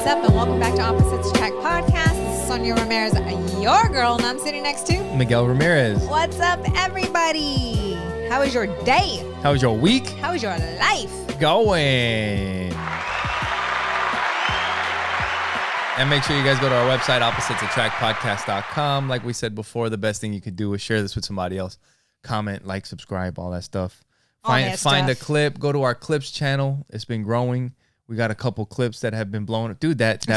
up, and welcome back to Opposites Attract Podcast. This is Sonja Ramirez, your girl, and I'm sitting next to Miguel Ramirez. What's up, everybody? How was your day? How was your week? How was your life? Going. And make sure you guys go to our website, oppositesattractpodcast.com. Like we said before, the best thing you could do is share this with somebody else. Comment, like, subscribe, all that stuff. Find a clip. Go to our clips channel. It's been growing. We got a couple clips that have been blown up. Dude, that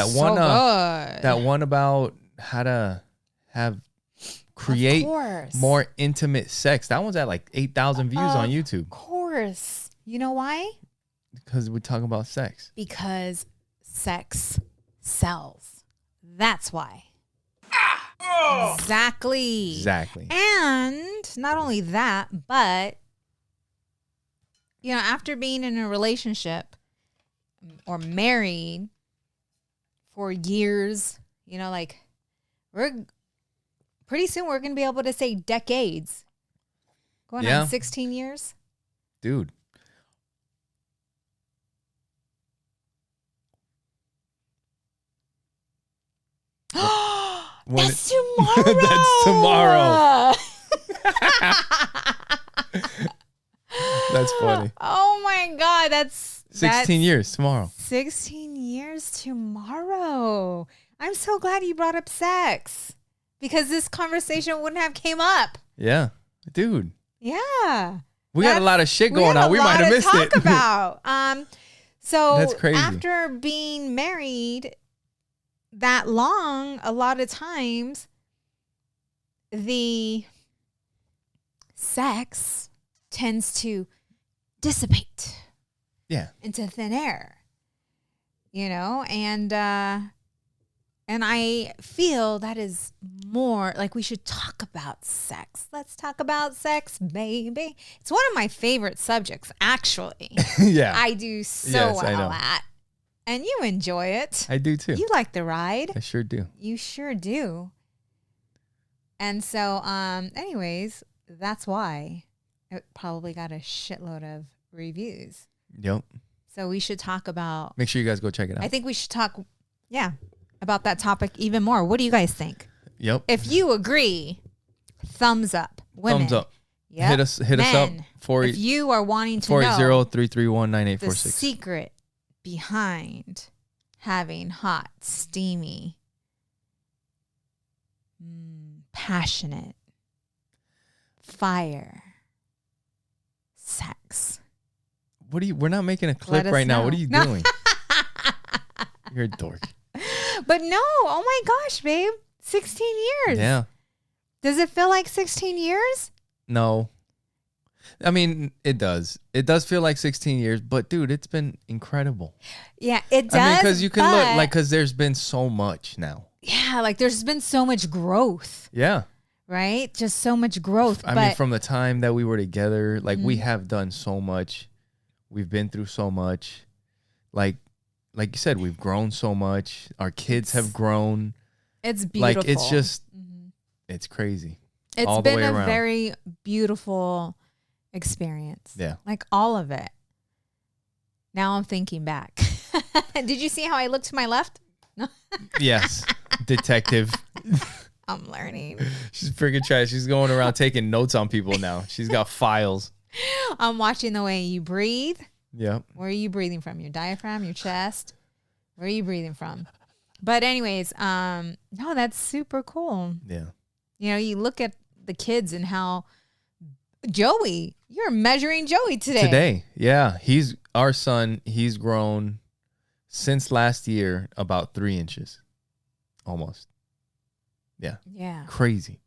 one about how to create more intimate sex. That one's at like 8,000 views on YouTube. Of course. You know why? Because we talk about sex. Because sex sells. That's why. Exactly. And not only that, but after being in a relationship or married for years, we're pretty soon we're going to be able to say decades. Going on 16 years. Dude. That's tomorrow. That's tomorrow. That's funny. Oh my God. That's 16 years tomorrow. 16 years tomorrow. I'm so glad you brought up sex because this conversation wouldn't have came up. Yeah. Dude. Yeah. We got a lot of shit going on. We might have missed it. About. So that's crazy. After being married that long, a lot of times the sex tends to dissipate into thin air, and I feel that is more like we should talk about sex. Let's talk about sex, baby. It's one of my favorite subjects, actually. Yeah. I do so well at. And you enjoy it. I do too. You like the ride. I sure do. You sure do. And so, anyways, that's why it probably got a shitload of reviews. Yep. So we should talk about. Make sure you guys go check it out. I think we should talk, about that topic even more. What do you guys think? Yep. If you agree, thumbs up. Women. Thumbs up. Yep. Hit us up. If you are wanting to know 480-331-9846. the secret behind having hot, steamy, passionate, fire, sex. We're not making a clip right now. What are you doing? You're a dork. But no, oh my gosh, babe. 16 years. Yeah. Does it feel like 16 years? No. I mean, it does. It does feel like 16 years, but dude, it's been incredible. Yeah, it does. I mean, because you can look, because there's been so much now. Yeah, there's been so much growth. Yeah. Right? Just so much growth. I mean, from the time that we were together, we have done so much. We've been through so much. Like you said, we've grown so much. Our kids have grown. It's beautiful. It's just, it's crazy. It's been a very beautiful experience. Yeah. All of it. Now I'm thinking back. Did you see how I looked to my left? Yes. Detective. I'm learning. She's freaking trash. She's going around taking notes on people now. She's got files. I'm watching the way you breathe. Yep. Where are you breathing from? Your diaphragm, your chest? Where are you breathing from? But anyways, no, that's super cool. Yeah. You look at the kids and how Joey, you're measuring Joey today. Yeah. Our son, he's grown since last year about 3 inches. Almost. Yeah. Yeah. Crazy.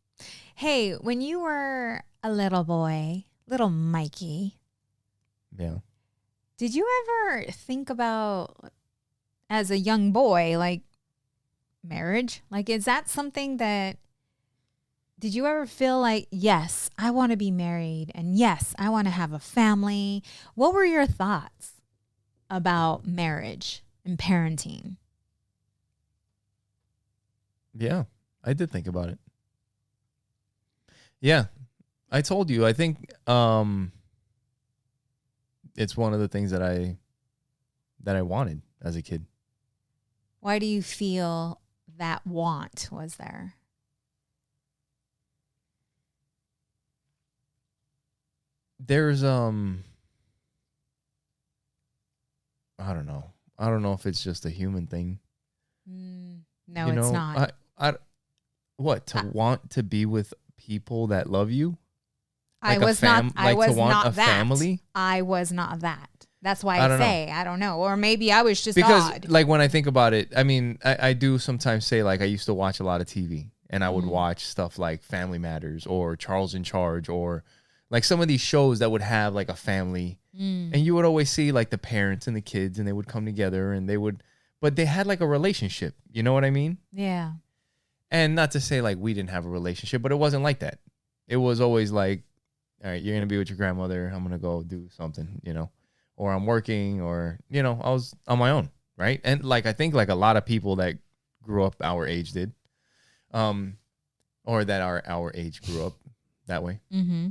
Hey, when you were a little boy, little Mikey. Yeah. Did you ever think about, as a young boy, marriage? Is that something that, did you ever feel like, yes, I want to be married, and yes, I want to have a family? What were your thoughts about marriage and parenting? Yeah, I did think about it. Yeah, I told you. I think it's one of the things that I wanted as a kid. Why do you feel that want was there? There's I don't know. I don't know if it's just a human thing. No, it's not. What, to want to be with people that love you? I was not that. Family? I was not that. That's why I say I don't know. Or maybe I was just odd. Like when I think about it, I mean, I do sometimes say, like, I used to watch a lot of TV and I would watch stuff like Family Matters or Charles in Charge or like some of these shows that would have like a family and you would always see like the parents and the kids and they would come together and but they had like a relationship. You know what I mean? Yeah. And not to say like we didn't have a relationship, but it wasn't like that. It was always like, all right, you're going to be with your grandmother. I'm going to go do something, or I'm working or, I was on my own. Right. And like, I think like a lot of people that grew up our age did, or that our age grew up that way. Mm-hmm.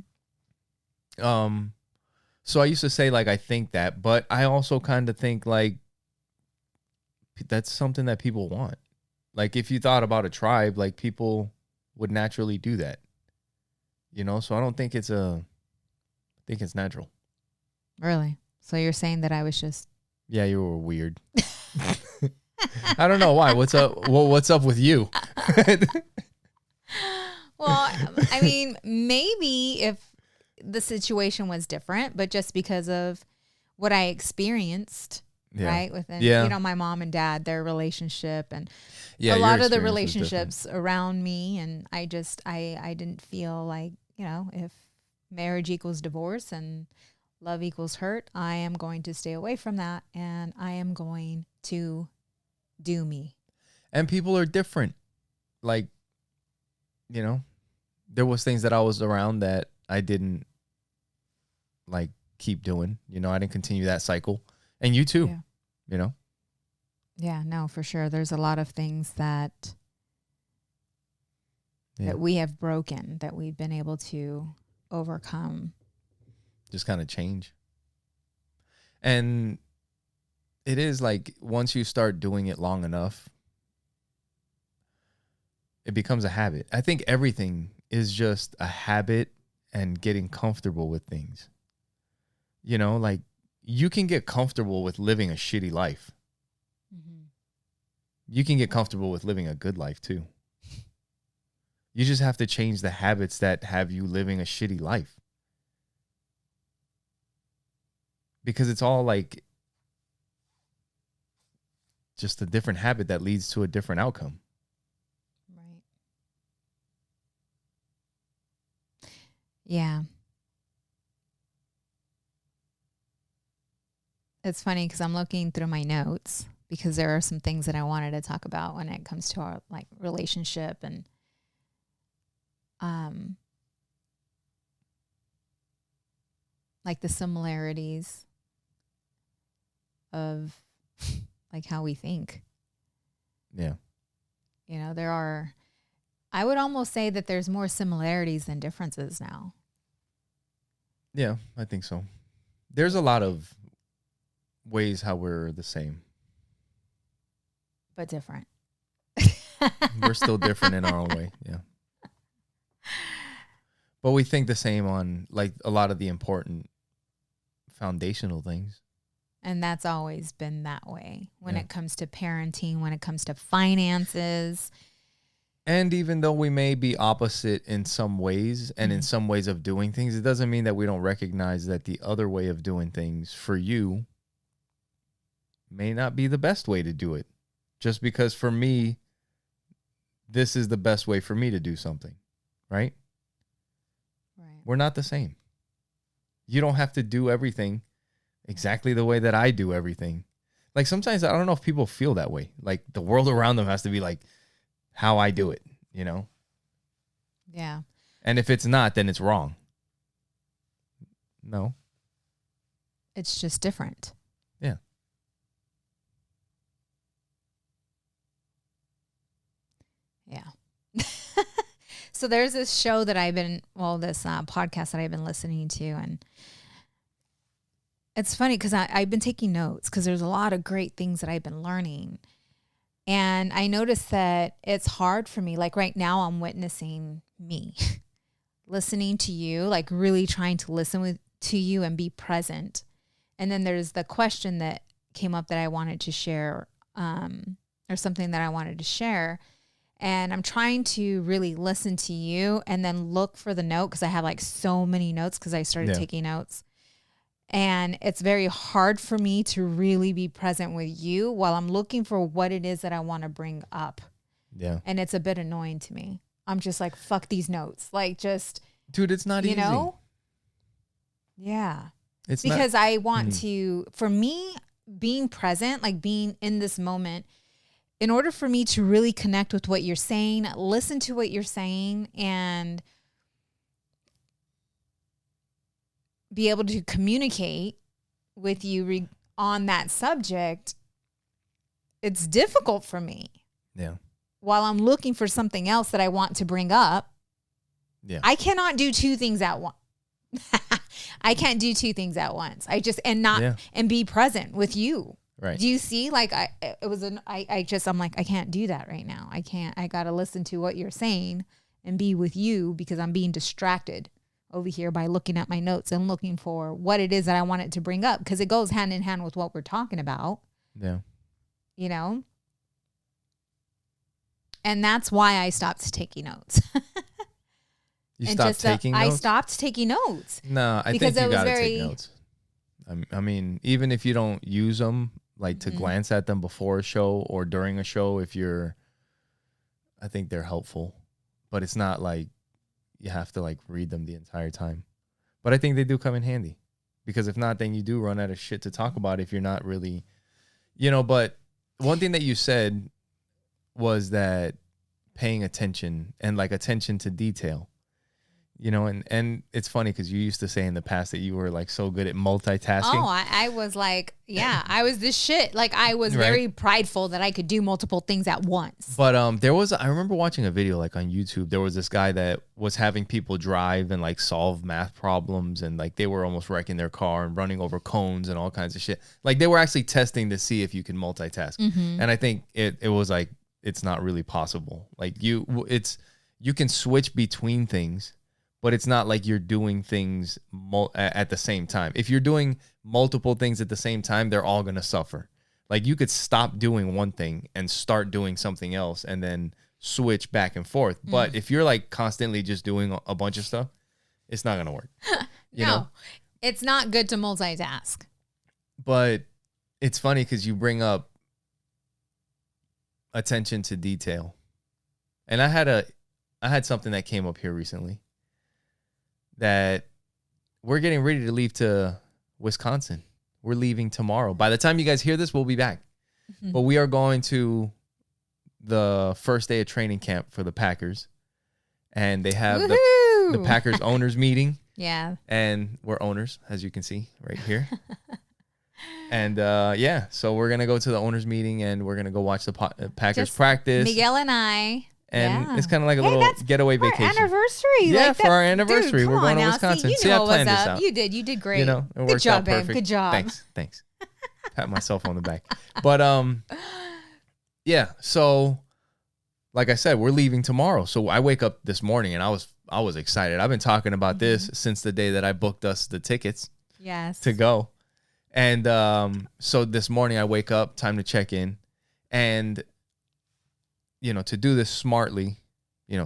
So I used to say like, I think that, but I also kind of think like that's something that people want. Like if you thought about a tribe, like people would naturally do that, so I don't think I think it's natural. Really? So you're saying that I was just... Yeah, you were weird. I don't know why. What's up? Well, what's up with you? Well, I mean, maybe if the situation was different, but just because of what I experienced, right? Within, my mom and dad, their relationship and a lot of the relationships around me. And I didn't feel like, if marriage equals divorce and love equals hurt, I am going to stay away from that and I am going to do me. And people are different. Like, there was things that I was around that I didn't like keep doing. I didn't continue that cycle. And you too, Yeah, no, for sure. There's a lot of things that we have broken, that we've been able to overcome. Just kind of change. And it is like once you start doing it long enough, it becomes a habit. I think everything is just a habit and getting comfortable with things. Like you can get comfortable with living a shitty life. Mm-hmm. You can get comfortable with living a good life too. You just have to change the habits that have you living a shitty life. Because it's all like just a different habit that leads to a different outcome. Right. Yeah. It's funny because I'm looking through my notes because there are some things that I wanted to talk about when it comes to our like relationship and like the similarities of like how we think. Yeah. I would almost say that there's more similarities than differences now. Yeah, I think so. There's a lot of ways how we're the same. But different. We're still different in our own way. Yeah. But we think the same on like a lot of the important foundational things. And that's always been that way when it comes to parenting, when it comes to finances. And even though we may be opposite in some ways and in some ways of doing things, it doesn't mean that we don't recognize that the other way of doing things for you may not be the best way to do it. Just because for me, this is the best way for me to do something, right? Right. We're not the same. You don't have to do everything exactly the way that I do everything. Like sometimes I don't know if people feel that way. Like the world around them has to be like how I do it, Yeah. And if it's not, then it's wrong. No. It's just different. Yeah. Yeah. So there's this show that this podcast that I've been listening to, and it's funny because I've been taking notes because there's a lot of great things that I've been learning. And I noticed that it's hard for me. Like right now, I'm witnessing me listening to you, like really trying to listen to you and be present. And then there's the question that came up that I wanted to share, or something that I wanted to share. And I'm trying to really listen to you and then look for the note, because I have like so many notes because I started taking notes. And it's very hard for me to really be present with you while I'm looking for what it is that I want to bring up. Yeah. And it's a bit annoying to me. I'm just like, fuck these notes. Like, just, dude, it's not easy. You know? Yeah. It's because I want to, for me, being present, like being in this moment, in order for me to really connect with what you're saying, listen to what you're saying, and be able to communicate with you on that subject, it's difficult for me. Yeah. While I'm looking for something else that I want to bring up, I cannot do two things at once. I can't do two things at once. I just, and be present with you. Right. Do you see? Like I'm like, I can't do that right now. I got to listen to what you're saying and be with you, because I'm being distracted over here by looking at my notes and looking for what it is that I wanted to bring up, because it goes hand in hand with what we're talking about. Yeah. You know? And that's why I stopped taking notes. You stopped taking notes? I stopped taking notes. No, I think you got to take notes. I mean, even if you don't use them, like to glance at them before a show or during a show, I think they're helpful. But it's not like you have to like read them the entire time. But I think they do come in handy, because if not, then you do run out of shit to talk about if you're not really, but one thing that you said was that paying attention and like attention to detail, and it's funny because you used to say in the past that you were like so good at multitasking. Oh, I was like, I was this shit. Like I was very prideful that I could do multiple things at once. But I remember watching a video like on YouTube. There was this guy that was having people drive and like solve math problems, and like they were almost wrecking their car and running over cones and all kinds of shit. Like they were actually testing to see if you can multitask. And I think it was like, it's not really possible. Like you can switch between things, but it's not like you're doing things at the same time. If you're doing multiple things at the same time, they're all going to suffer. Like you could stop doing one thing and start doing something else and then switch back and forth. But if you're like constantly just doing a bunch of stuff, it's not going to work. You know? It's not good to multitask. But it's funny because you bring up attention to detail. And I had something that came up here recently, that we're getting ready to leave to Wisconsin. We're leaving tomorrow. By the time you guys hear this, we'll be back. But we are going to the first day of training camp for the Packers. And they have the Packers owners meeting. Yeah. And we're owners, as you can see right here. And so we're going to go to the owners meeting, and we're going to go watch the Packers practice. Miguel and I. And it's kind of like a little getaway vacation. Anniversary. Yeah, like for our anniversary. Dude, we're going to Wisconsin. See, I planned this out. You did great. It Good worked job, out perfect. Babe. Good job. Thanks. Pat myself on the back. But so like I said, we're leaving tomorrow. So I wake up this morning and I was excited. I've been talking about this since the day that I booked us the tickets. Yes. To go. And so this morning I wake up, time to check in, and to do this smartly,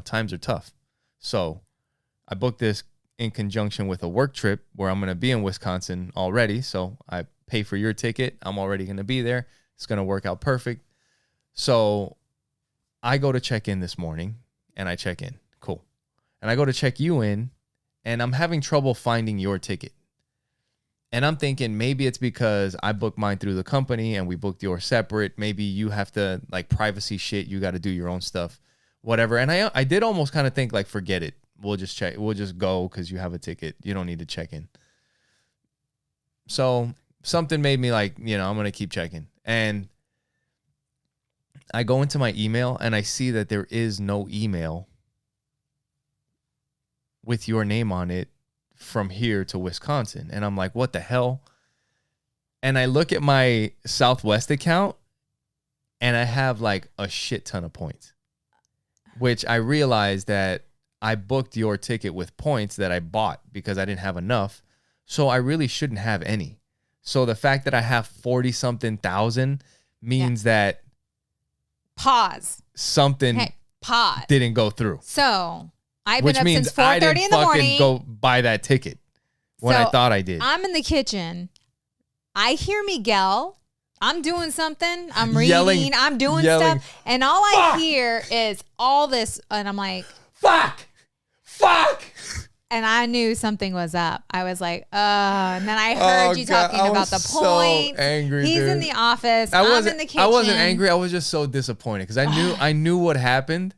times are tough. So I booked this in conjunction with a work trip where I'm going to be in Wisconsin already. So I pay for your ticket. I'm already going to be there. It's going to work out perfect. So I go to check in this morning, and I check in. Cool. And I go to check you in, and I'm having trouble finding your ticket. And I'm thinking maybe it's because I booked mine through the company and we booked yours separate. Maybe you have to, like, privacy shit. You got to do your own stuff, whatever. And I did almost kind of think, like, forget it. We'll just check. We'll just go because you have a ticket. You don't need to check in. So something made me like, I'm going to keep checking. And I go into my email and I see that there is no email with your name on it from here to Wisconsin. And I'm like, what the hell? And I look at my Southwest account and I have like a shit ton of points, which I realized that I booked your ticket with points that I bought because I didn't have enough. So I really shouldn't have any. So the fact that I have 40 something thousand means that pause. Something pause. Didn't go through. So I've been up since 4:30 in the morning. Go buy that ticket when I thought I did. I'm in the kitchen. I hear Miguel. I'm doing something. I'm reading. Yelling, I'm doing stuff. And all I hear is all this. And I'm like, fuck. And I knew something was up. I was like, and then I heard you talking about the points. So angry, He's dude. In the office. I'm in the kitchen. I wasn't angry. I was just so disappointed because I knew what happened.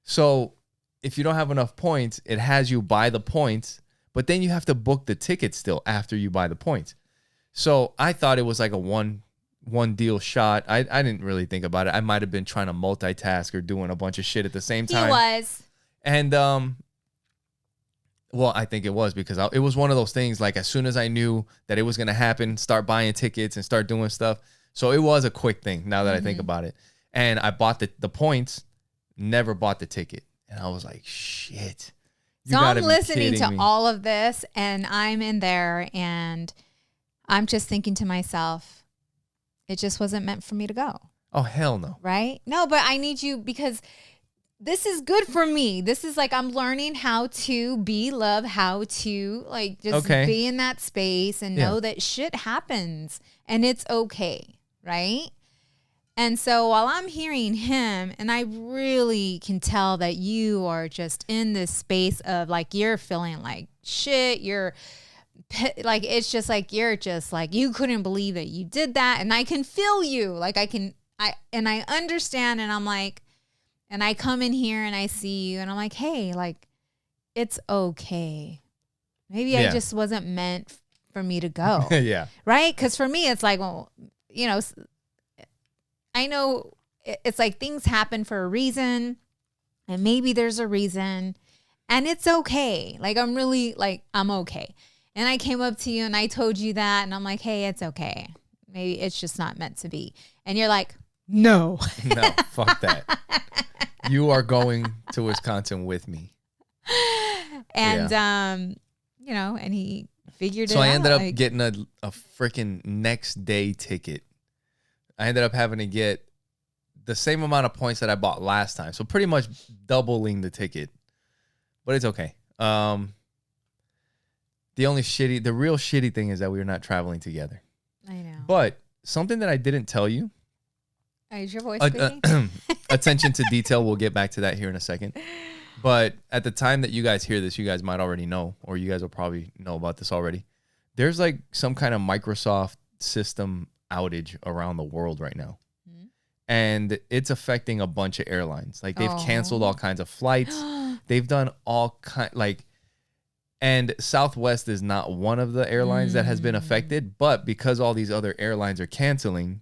So if you don't have enough points, it has you buy the points, but then you have to book the ticket still after you buy the points. So I thought it was like a one deal shot. I didn't really think about it. I might have been trying to multitask or doing a bunch of shit at the same time. He was. And well, I think it was because it was one of those things like as soon as I knew that it was going to happen, start buying tickets and start doing stuff. So it was a quick thing now that I think about it. And I bought the points, never bought the ticket. And I was like, shit. So I'm listening to all of this and I'm in there and I'm just thinking to myself, it just wasn't meant for me to go. Oh, hell no. Right? No, but I need you because this is good for me. This is like I'm learning how to be love, how to like just be in that space and know that shit happens and it's okay, right? And so while I'm hearing him, and I really can tell that you are just in this space of like you're feeling like shit, you're like it's just like you're just like you couldn't believe that you did that, and I can feel you. Like I understand, and I'm like. And I come in here and I see you and I'm like, hey, like, it's okay. Maybe I just wasn't meant for me to go. Yeah. Right? Because for me, it's like, well, you know, I know it's like things happen for a reason and maybe there's a reason and it's okay. Like, I'm really like, I'm okay. And I came up to you and I told you that and I'm like, hey, it's okay. Maybe it's just not meant to be. And you're like, no. No, fuck that. You are going to Wisconsin with me. And, you know, and he figured it out. So I ended up getting a freaking next day ticket. I ended up having to get the same amount of points that I bought last time. So pretty much doubling the ticket. But it's okay. The real shitty thing is that we are not traveling together. I know. But something that I didn't tell you. Is your voice speaking? Attention to detail. We'll get back to that here in a second. But at the time that you guys hear this, you guys might already know, or you guys will probably know about this already. There's like some kind of Microsoft system outage around the world right now. Mm-hmm. And it's affecting a bunch of airlines. Like they've canceled all kinds of flights. They've done all and Southwest is not one of the airlines that has been affected, but because all these other airlines are canceling,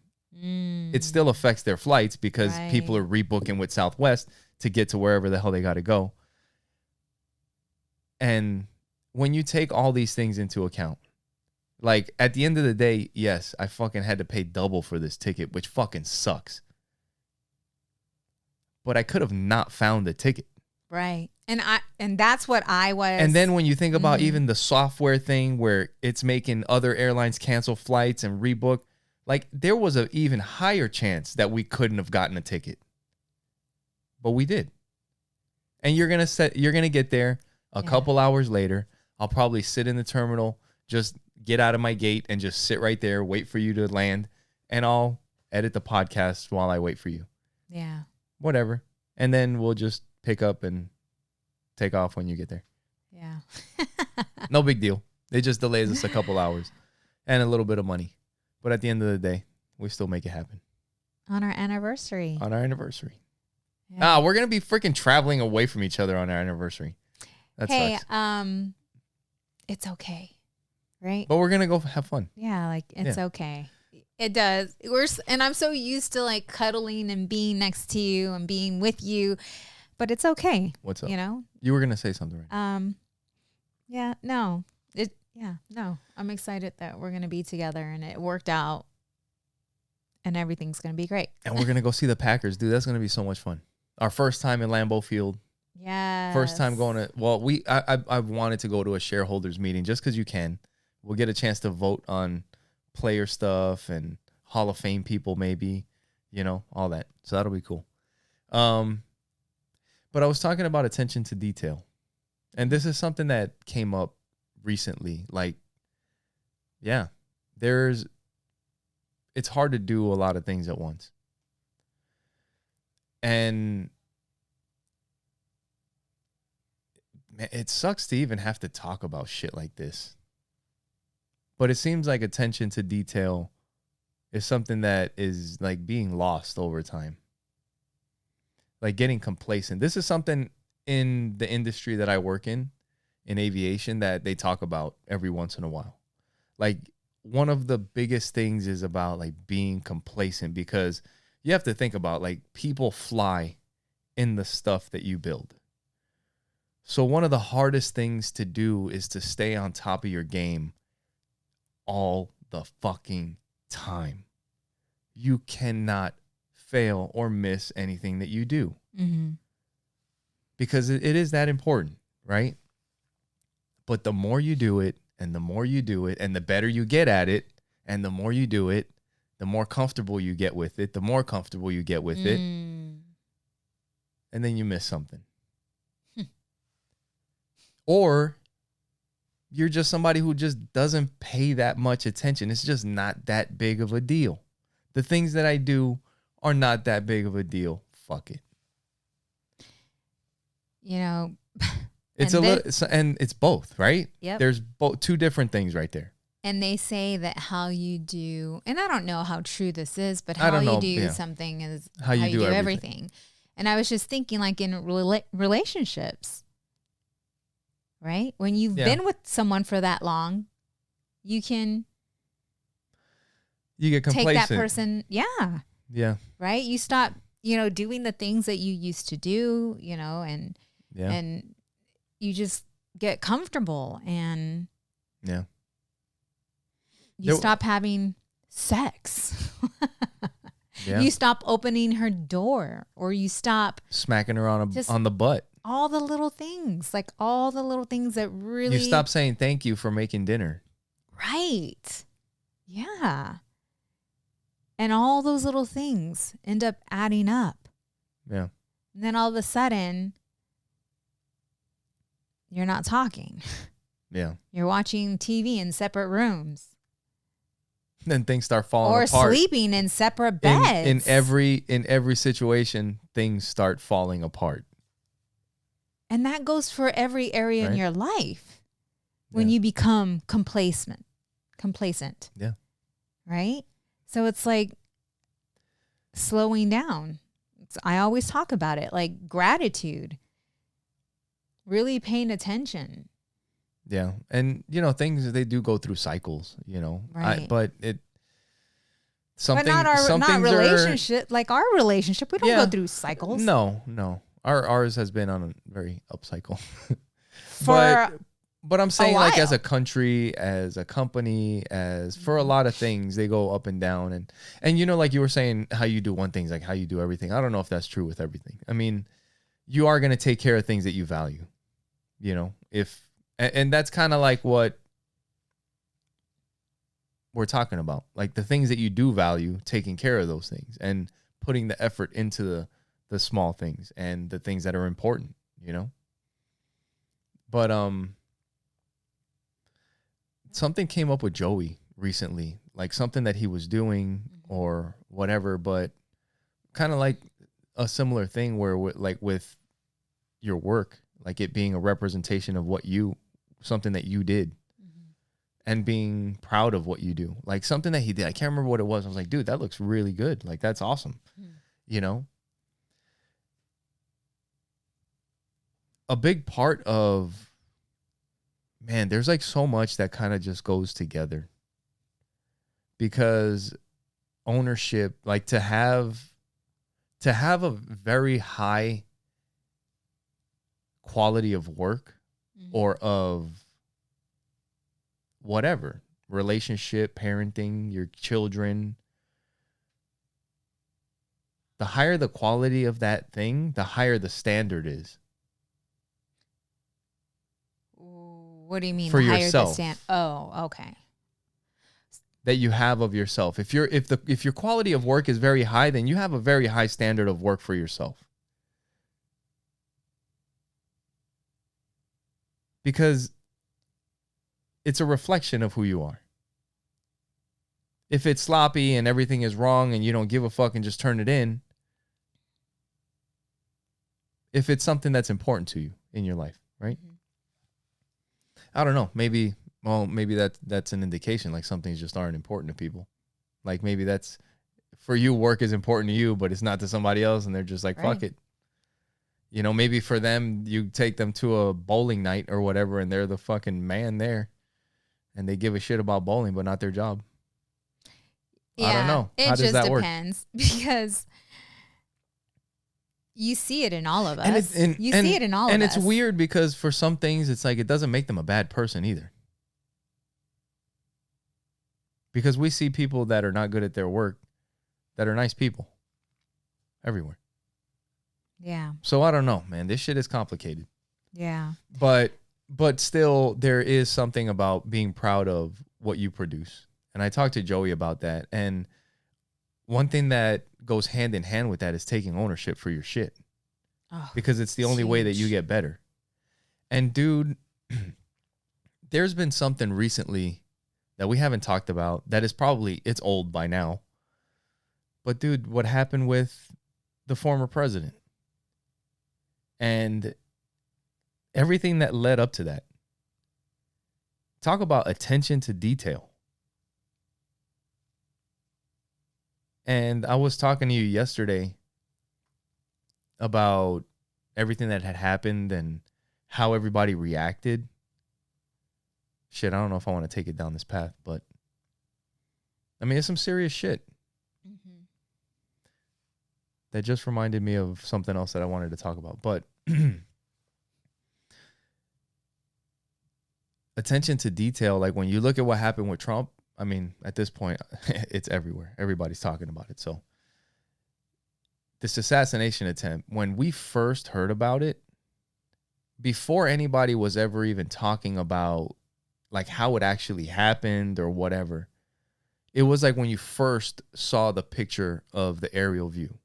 it still affects their flights because people are rebooking with Southwest to get to wherever the hell they got to go. And when you take all these things into account, like at the end of the day, yes, I fucking had to pay double for this ticket, which fucking sucks. But I could have not found the ticket. Right. And that's what I was. And then when you think about even the software thing where it's making other airlines cancel flights and rebook, like there was an even higher chance that we couldn't have gotten a ticket. But we did. And you're going to get there a couple hours later. I'll probably sit in the terminal, just get out of my gate and just sit right there, wait for you to land, and I'll edit the podcast while I wait for you. Yeah. Whatever. And then we'll just pick up and take off when you get there. Yeah. No big deal. It just delays us a couple hours and a little bit of money. But at the end of the day, we still make it happen. On our anniversary. Yeah. We're going to be freaking traveling away from each other on our anniversary. That sucks. It's okay. Right? But we're going to go have fun. Yeah, like it's okay. It does. And I'm so used to like cuddling and being next to you and being with you, but it's okay. What's up? You know? You were going to say something, right? No. I'm excited that we're going to be together and it worked out and everything's going to be great. And we're going to go see the Packers, dude. That's going to be so much fun. Our first time in Lambeau Field. Yeah. First time going to, well, I've wanted to go to a shareholders meeting just because you can. We'll get a chance to vote on player stuff and Hall of Fame people, maybe, all that. So that'll be cool. But I was talking about attention to detail. And this is something that came up recently. Like, yeah, it's hard to do a lot of things at once. And it sucks to even have to talk about shit like this. But it seems like attention to detail is something that is like being lost over time. Like getting complacent. This is something in the industry that I work in aviation, that they talk about every once in a while. Like one of the biggest things is about like being complacent, because you have to think about like people fly in the stuff that you build. So one of the hardest things to do is to stay on top of your game all the fucking time. You cannot fail or miss anything that you do. Mm-hmm. Because it is that important, right? But the more you do it, and the more you do it, and the better you get at it, and the more you do it, the more comfortable you get with it, the more comfortable you get with it. And then you miss something. Or you're just somebody who just doesn't pay that much attention. It's just not that big of a deal. The things that I do are not that big of a deal. Fuck it. It's and it's both, right? Yep. There's two different things right there. And they say that how you do, and I don't know how true this is, but how you do something is how you do everything. And I was just thinking, like in relationships, right? When you've been with someone for that long, you get complacent. Take that person, yeah, right. You stop, doing the things that you used to do, and you just get comfortable, and you stop having sex. You stop opening her door, or you stop smacking her on the butt. All the little things, that really... You stop saying thank you for making dinner. Right. Yeah. And all those little things end up adding up. Yeah. And then all of a sudden, you're not talking. Yeah. You're watching TV in separate rooms. Then things start falling apart. Or sleeping in separate beds. In every situation, things start falling apart. And that goes for every area in your life. When you become complacent. Yeah. Right? So it's like slowing down. I always talk about it, like gratitude. Really paying attention. Yeah. And, things, they do go through cycles, Right. But not relationship, like our relationship. We don't go through cycles. No. Ours has been on a very up cycle. But I'm saying, like, as a country, as a company, as for a lot of things, they go up and down. And like you were saying, how you do one thing is like how you do everything. I don't know if that's true with everything. I mean, you are going to take care of things that you value, and that's kind of like what we're talking about. Like the things that you do value, taking care of those things and putting the effort into the small things and the things that are important, But something came up with Joey recently, like something that he was doing or whatever, but kind of like a similar thing where with your work, like it being a representation of something that you did and being proud of what you do. Like something that he did. I can't remember what it was. I was like, dude, that looks really good. Like, that's awesome. A big part of, man, there's like so much that kind of just goes together, because ownership, like to have a very high quality of work or of whatever, relationship, parenting, your children, the higher the quality of that thing, the higher the standard is. What do you mean? For the higher yourself. The stand? Oh, okay. That you have of yourself. If your quality of work is very high, then you have a very high standard of work for yourself. Because it's a reflection of who you are. If it's sloppy and everything is wrong and you don't give a fuck and just turn it in, if it's something that's important to you in your life, right? Mm-hmm. I don't know. Maybe that's an indication, like some things just aren't important to people. Like maybe that's, for you, work is important to you, but it's not to somebody else, and they're just like, fuck it. You know, maybe for them, you take them to a bowling night or whatever, and they're the fucking man there, and they give a shit about bowling, but not their job. Yeah, I don't know. How does that work? It just depends, because you see it in all of us. You see it in all of us. And it's weird because for some things, it's like it doesn't make them a bad person either. Because we see people that are not good at their work that are nice people everywhere. Yeah. So I don't know, man. This shit is complicated. Yeah. But still, there is something about being proud of what you produce. And I talked to Joey about that. And one thing that goes hand in hand with that is taking ownership for your shit. Oh, because it's the only way that you get better. And dude, there's been something recently that we haven't talked about that is probably, it's old by now. But dude, what happened with the former president? And everything that led up to that. Talk about attention to detail. And I was talking to you yesterday about everything that had happened and how everybody reacted. Shit, I don't know if I want to take it down this path, but I mean, it's some serious shit. Mm-hmm. That just reminded me of something else that I wanted to talk about. But attention to detail, like when you look at what happened with Trump, I mean, at this point, it's everywhere. Everybody's talking about it. So this assassination attempt, when we first heard about it, before anybody was ever even talking about like how it actually happened or whatever, it was like when you first saw the picture of the aerial view.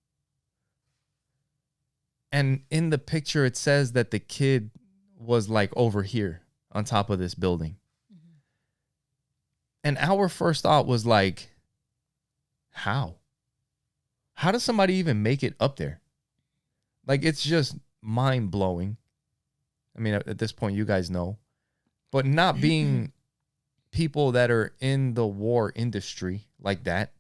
And in the picture, it says that the kid was like over here on top of this building. Mm-hmm. And our first thought was like, how? How does somebody even make it up there? Like, it's just mind blowing. I mean, at this point, you guys know. But not being people that are in the war industry like that.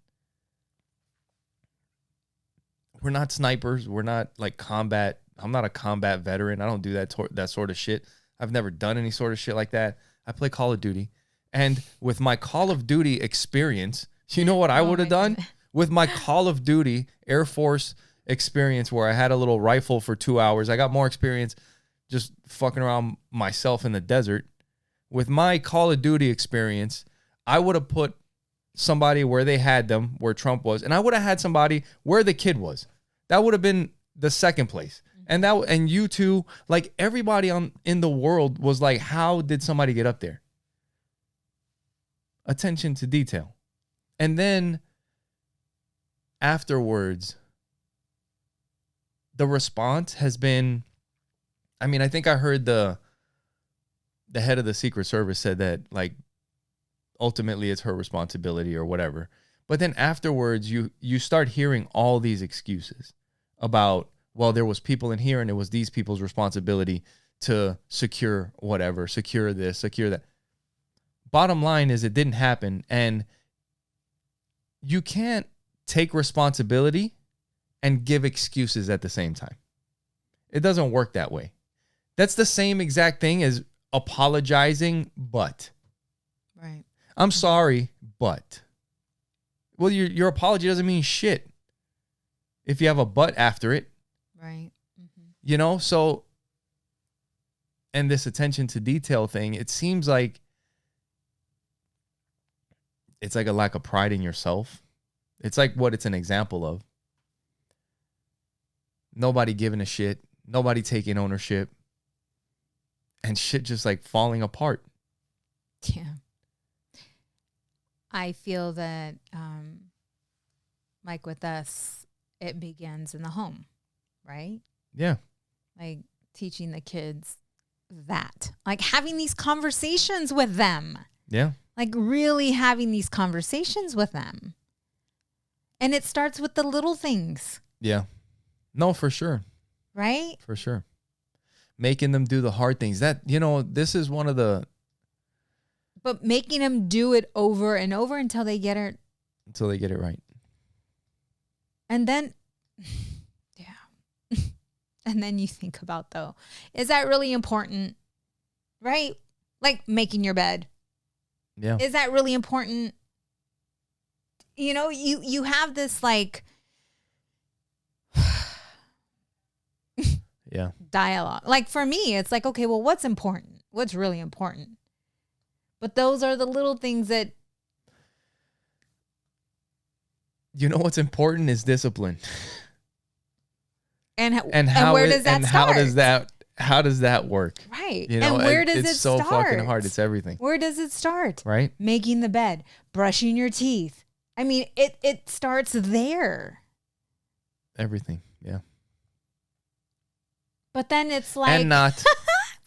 We're not snipers. We're not like combat. I'm not a combat veteran. I don't do that sort of shit. I've never done any sort of shit like that. I play Call of Duty. And with my Call of Duty experience, you know what I would have done? With my Call of Duty Air Force experience where I had a little rifle for 2 hours. I got more experience just fucking around myself in the desert. With my Call of Duty experience, I would have put somebody where they had them, where Trump was, and I would have had somebody where the kid was. That would have been the second place. And you two, like everybody in the world was like, how did somebody get up there? Attention to detail. And then afterwards, the response has been, I mean, I think I heard the head of the Secret Service said that, like, ultimately it's her responsibility or whatever. But then afterwards, you start hearing all these excuses about, well, there was people in here and it was these people's responsibility to secure whatever, secure this, secure that. Bottom line is it didn't happen. And you can't take responsibility and give excuses at the same time. It doesn't work that way. That's the same exact thing as apologizing, but. Right. I'm sorry, but. Well, your apology doesn't mean shit if you have a but after it. Right. Mm-hmm. You know, so, and this attention to detail thing, it seems like it's like a lack of pride in yourself. It's like what it's an example of. Nobody giving a shit. Nobody taking ownership. And shit just like falling apart. Yeah. I feel that, like with us, it begins in the home, right? Yeah. Like teaching the kids that, like having these conversations with them. Yeah. Like really having these conversations with them. And it starts with the little things. Yeah. No, for sure. Right? For sure. Making them do the hard things. That, this is one of the... But making them do it over and over until they get it. Until they get it right. And then, yeah. And then you think about, though, is that really important? Right? Like making your bed. Yeah. Is that really important? You have this like yeah, dialogue. Like for me, it's like, okay, well, what's important? What's really important? But those are the little things that... What's important is discipline. And where does that start? How does that work? Right. And where does it start? It's so fucking hard. It's everything. Where does it start? Right? Making the bed, brushing your teeth. I mean, it starts there. Everything. Yeah. But then it's like... And not.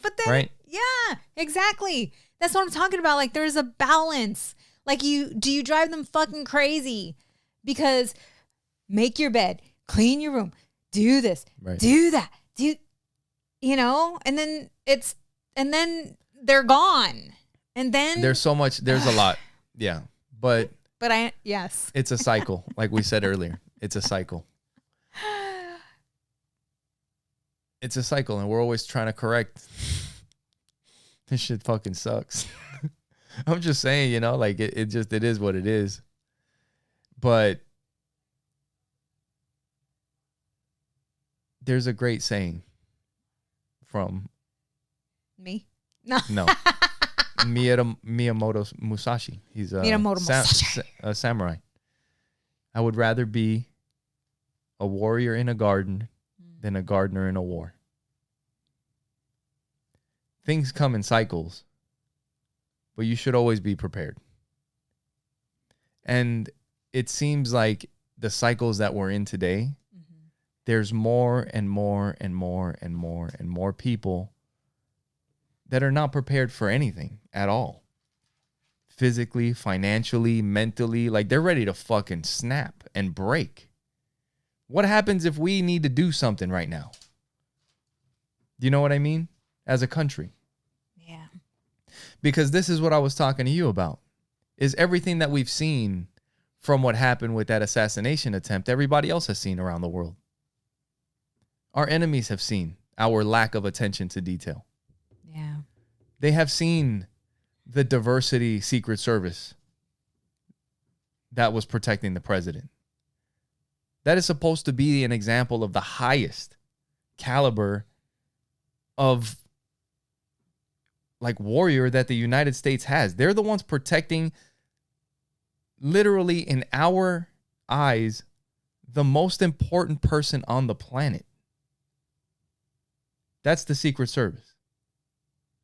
But then... Right? Yeah, exactly. That's what I'm talking about. Like there's a balance. Like do you drive them fucking crazy? Because make your bed, clean your room, do this, right. do that, and then they're gone. And then there's a lot. Yeah. But yes. It's a cycle. Like we said earlier, it's a cycle. It's a cycle and we're always trying to correct. This shit fucking sucks. I'm just saying, like it is what it is. But there's a great saying from me. No. Miyamoto Musashi. He's a samurai. I would rather be a warrior in a garden than a gardener in a war. Things come in cycles, but you should always be prepared. And it seems like the cycles that we're in today, there's more and more and more and more and more people that are not prepared for anything at all. Physically, financially, mentally, like they're ready to fucking snap and break. What happens if we need to do something right now? Do you know what I mean? As a country. Yeah. Because this is what I was talking to you about. Is everything that we've seen from what happened with that assassination attempt, everybody else has seen around the world. Our enemies have seen our lack of attention to detail. Yeah. They have seen the diversity Secret Service that was protecting the president. That is supposed to be an example of the highest caliber of like warrior that the United States has. They're the ones protecting, literally in our eyes, the most important person on the planet. That's the Secret Service.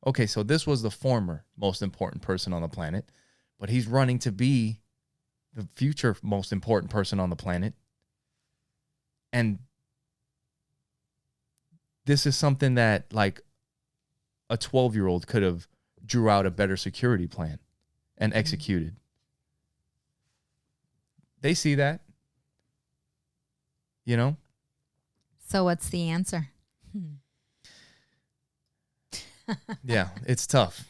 Okay, so this was the former most important person on the planet, but he's running to be the future most important person on the planet. And this is something that like a 12-year-old could have drew out a better security plan and executed. They see that, So what's the answer? Yeah, it's tough.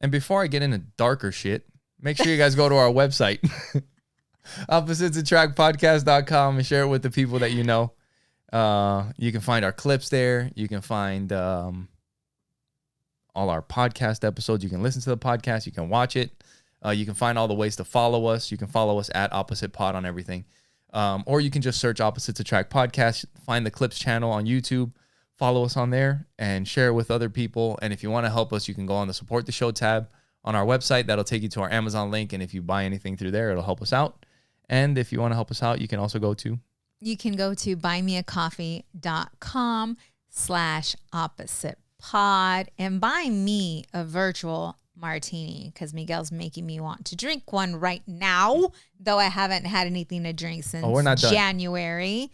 And before I get into darker shit, make sure you guys go to our website, oppositesattractpodcast.com, and share it with the people that you know. You can find our clips there. You can find all our podcast episodes. You can listen to the podcast. You can watch it. You can find all the ways to follow us. You can follow us at Opposite Pod on everything. Or you can just search Opposites Attract Podcast, find the Clips channel on YouTube, follow us on there, and share it with other people. And if you want to help us, you can go on the Support the Show tab on our website. That'll take you to our Amazon link. And if you buy anything through there, it'll help us out. And if you want to help us out, you can also go to buymeacoffee.com/oppositepod and buy me a virtual martini because Miguel's making me want to drink one right now, though I haven't had anything to drink since we're not done. January.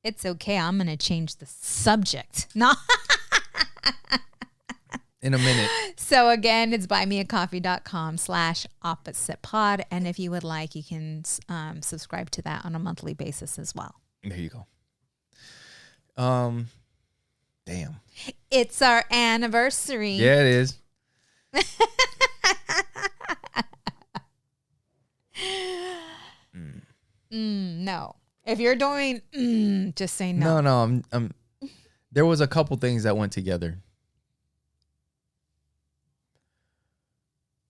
It's okay. I'm going to change the subject. No. In a minute. So again, it's buymeacoffee.com/oppositepod. And if you would like, you can subscribe to that on a monthly basis as well. There you go. Damn. It's our anniversary. Yeah, it is. No. If you're doing just say no. No, I'm there was a couple things that went together.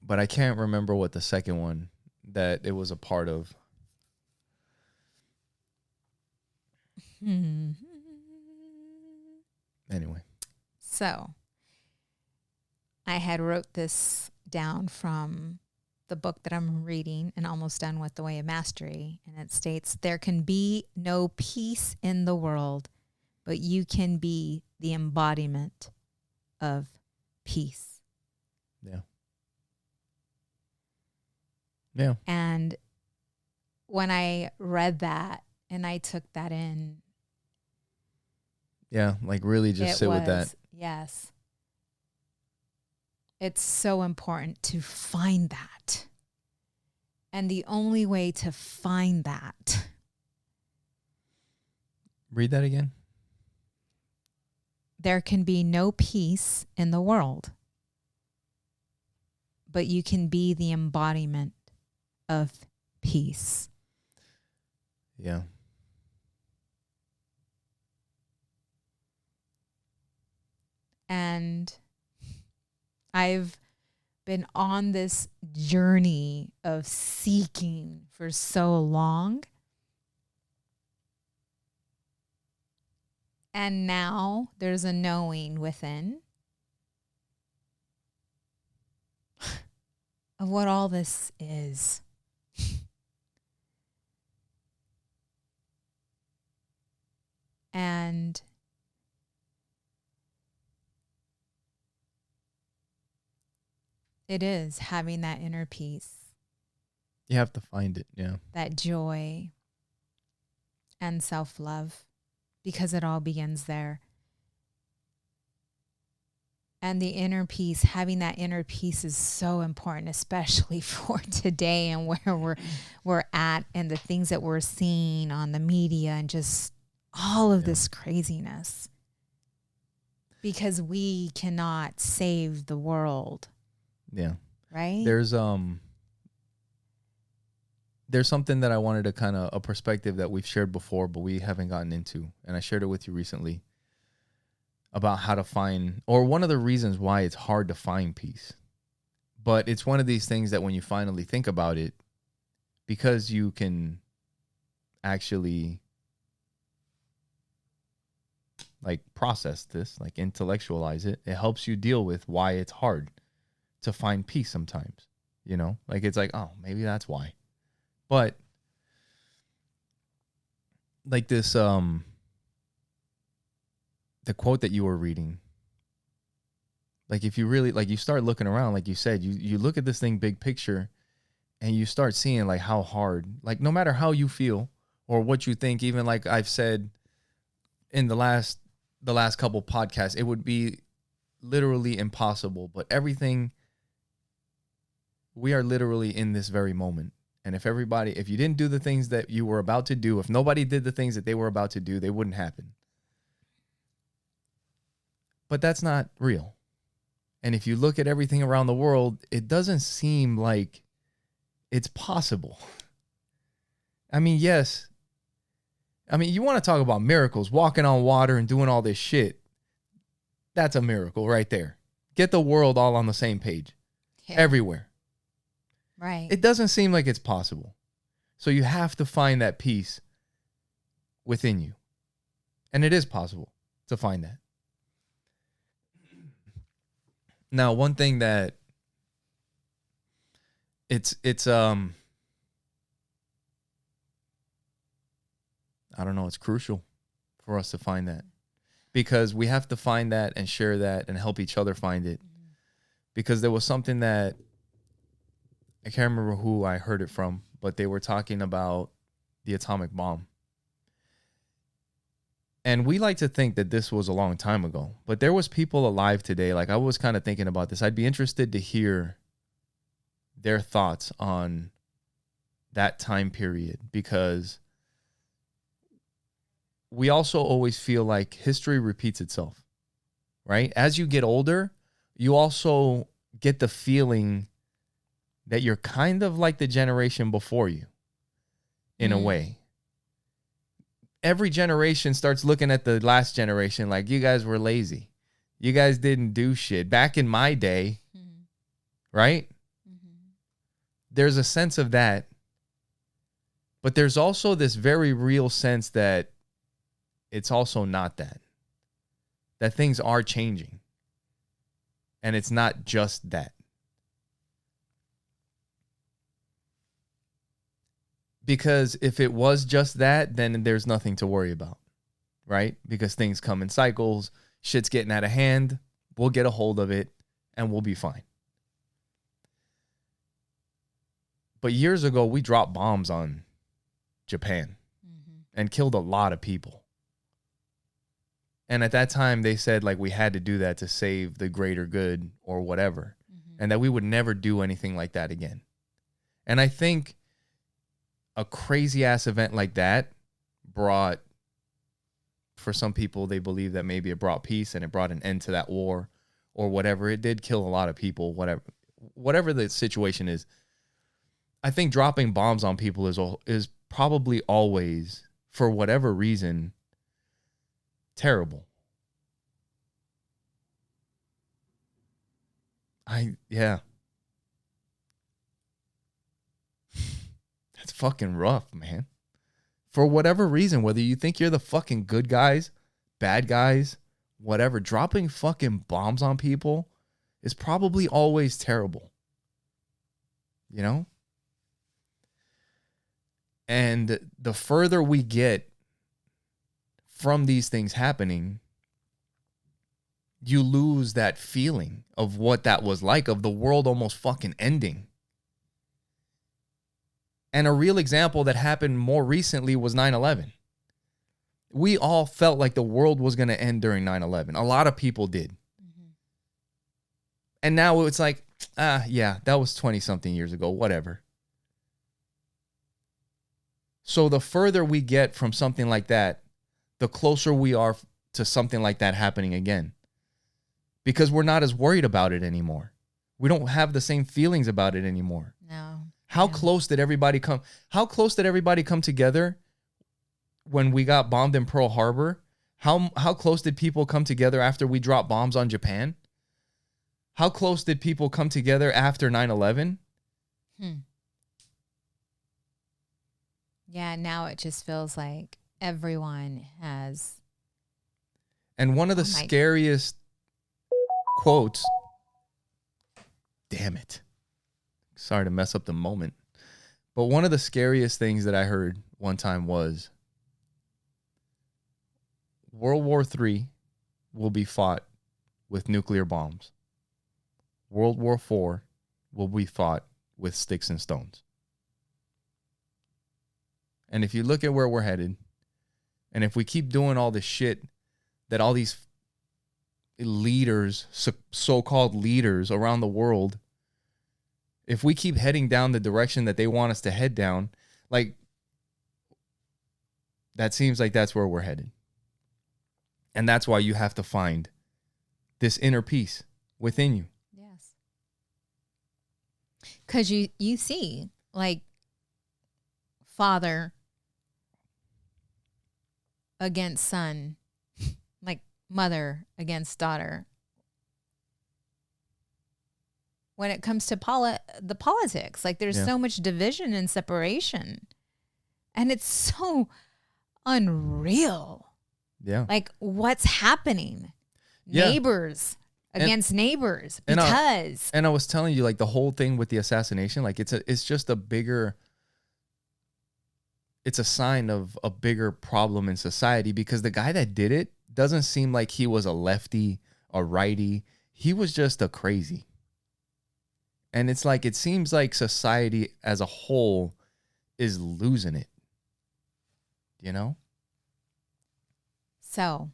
But I can't remember what the second one that it was a part of. Anyway. So I had wrote this down from the book that I'm reading and almost done with, The Way of Mastery. And it states, there can be no peace in the world, but you can be the embodiment of peace. Yeah. Yeah. And when I read that and I took that in. Yeah, like really just sit with that. Yes. It's so important to find that. And the only way to find that. Read that again. There can be no peace in the world, but you can be the embodiment of peace. Yeah. And I've been on this journey of seeking for so long. And now there's a knowing within of what all this is. And it is having that inner peace. You have to find it, yeah. That joy and self-love, because it all begins there. And the inner peace, having that inner peace is so important, especially for today and where we're at and the things that we're seeing on the media and just all of this craziness. Because we cannot save the world. Yeah. Right? There's something that I wanted to kind of a perspective that we've shared before, but we haven't gotten into. And I shared it with you recently about how to find, or one of the reasons why it's hard to find peace. But it's one of these things that when you finally think about it, because you can actually like process this, like intellectualize it, it helps you deal with why it's hard to find peace sometimes, you know, like it's like, oh, maybe that's why. But like this, the quote that you were reading, like if you really, like you start looking around, like you said, you look at this thing big picture and you start seeing like how hard, like no matter how you feel or what you think, even like I've said in the last couple podcasts, it would be literally impossible, but everything, we are literally in this very moment. And if you didn't do the things that you were about to do, if nobody did the things that they were about to do, they wouldn't happen. But that's not real. And if you look at everything around the world, it doesn't seem like it's possible. I mean, yes. I mean, you want to talk about miracles, walking on water and doing all this shit. That's a miracle right there. Get the world all on the same page. Yeah. Everywhere. Right. It doesn't seem like it's possible. So you have to find that peace within you. And it is possible to find that. Now, one thing that it's I don't know, it's crucial for us to find that, because we have to find that and share that and help each other find it. Because there was something that I can't remember who I heard it from, but they were talking about the atomic bomb. And we like to think that this was a long time ago, but there was people alive today. Like, I was kind of thinking about this. I'd be interested to hear their thoughts on that time period, because we also always feel like history repeats itself, right? As you get older, you also get the feeling that you're kind of like the generation before you in a way. Every generation starts looking at the last generation like, you guys were lazy. You guys didn't do shit. Back in my day, right? There's a sense of that. But there's also this very real sense that it's also not that. That things are changing. And it's not just that. Because if it was just that, then there's nothing to worry about, right? Because things come in cycles, shit's getting out of hand, we'll get a hold of it, and we'll be fine. But years ago, we dropped bombs on Japan and killed a lot of people. And at that time, they said, like, we had to do that to save the greater good or whatever, and that we would never do anything like that again. And I think a crazy ass event like that brought, for some people, they believe that maybe it brought peace and it brought an end to that war or whatever. It did kill a lot of people, whatever the situation is. I think dropping bombs on people is probably always, for whatever reason, terrible. Yeah. That's fucking rough, man. For whatever reason, whether you think you're the fucking good guys, bad guys, whatever, dropping fucking bombs on people is probably always terrible. You know? And the further we get from these things happening, you lose that feeling of what that was like, of the world almost fucking ending. And a real example that happened more recently was 9/11. We all felt like the world was going to end during 9/11. A lot of people did. And now it's like, yeah, that was 20-something years ago, whatever. So the further we get from something like that, the closer we are to something like that happening again. Because we're not as worried about it anymore. We don't have the same feelings about it anymore. No. How close did everybody come? How close did everybody come together when we got bombed in Pearl Harbor? How close did people come together after we dropped bombs on Japan? How close did people come together after 9/11? Yeah, now it just feels like everyone has. And one of the scariest quotes, damn it. Sorry to mess up the moment. But one of the scariest things that I heard one time was World War III will be fought with nuclear bombs. World War IV will be fought with sticks and stones. And if you look at where we're headed, and if we keep doing all this shit that all these leaders, so-called leaders around the world, if we keep heading down the direction that they want us to head down, like, that seems like that's where we're headed. And that's why you have to find this inner peace within you. Yes. Because you see, like, father against son, like mother against daughter. When it comes to the politics, like, there's so much division and separation. And it's so unreal. Yeah. Like, what's happening? Yeah. Neighbors against neighbors. Because. And I was telling you, like, the whole thing with the assassination, like, it's just a bigger. it's a sign of a bigger problem in society, because the guy that did it doesn't seem like he was a lefty, a righty. He was just a crazy. And it's like, it seems like society as a whole is losing it, you know? So,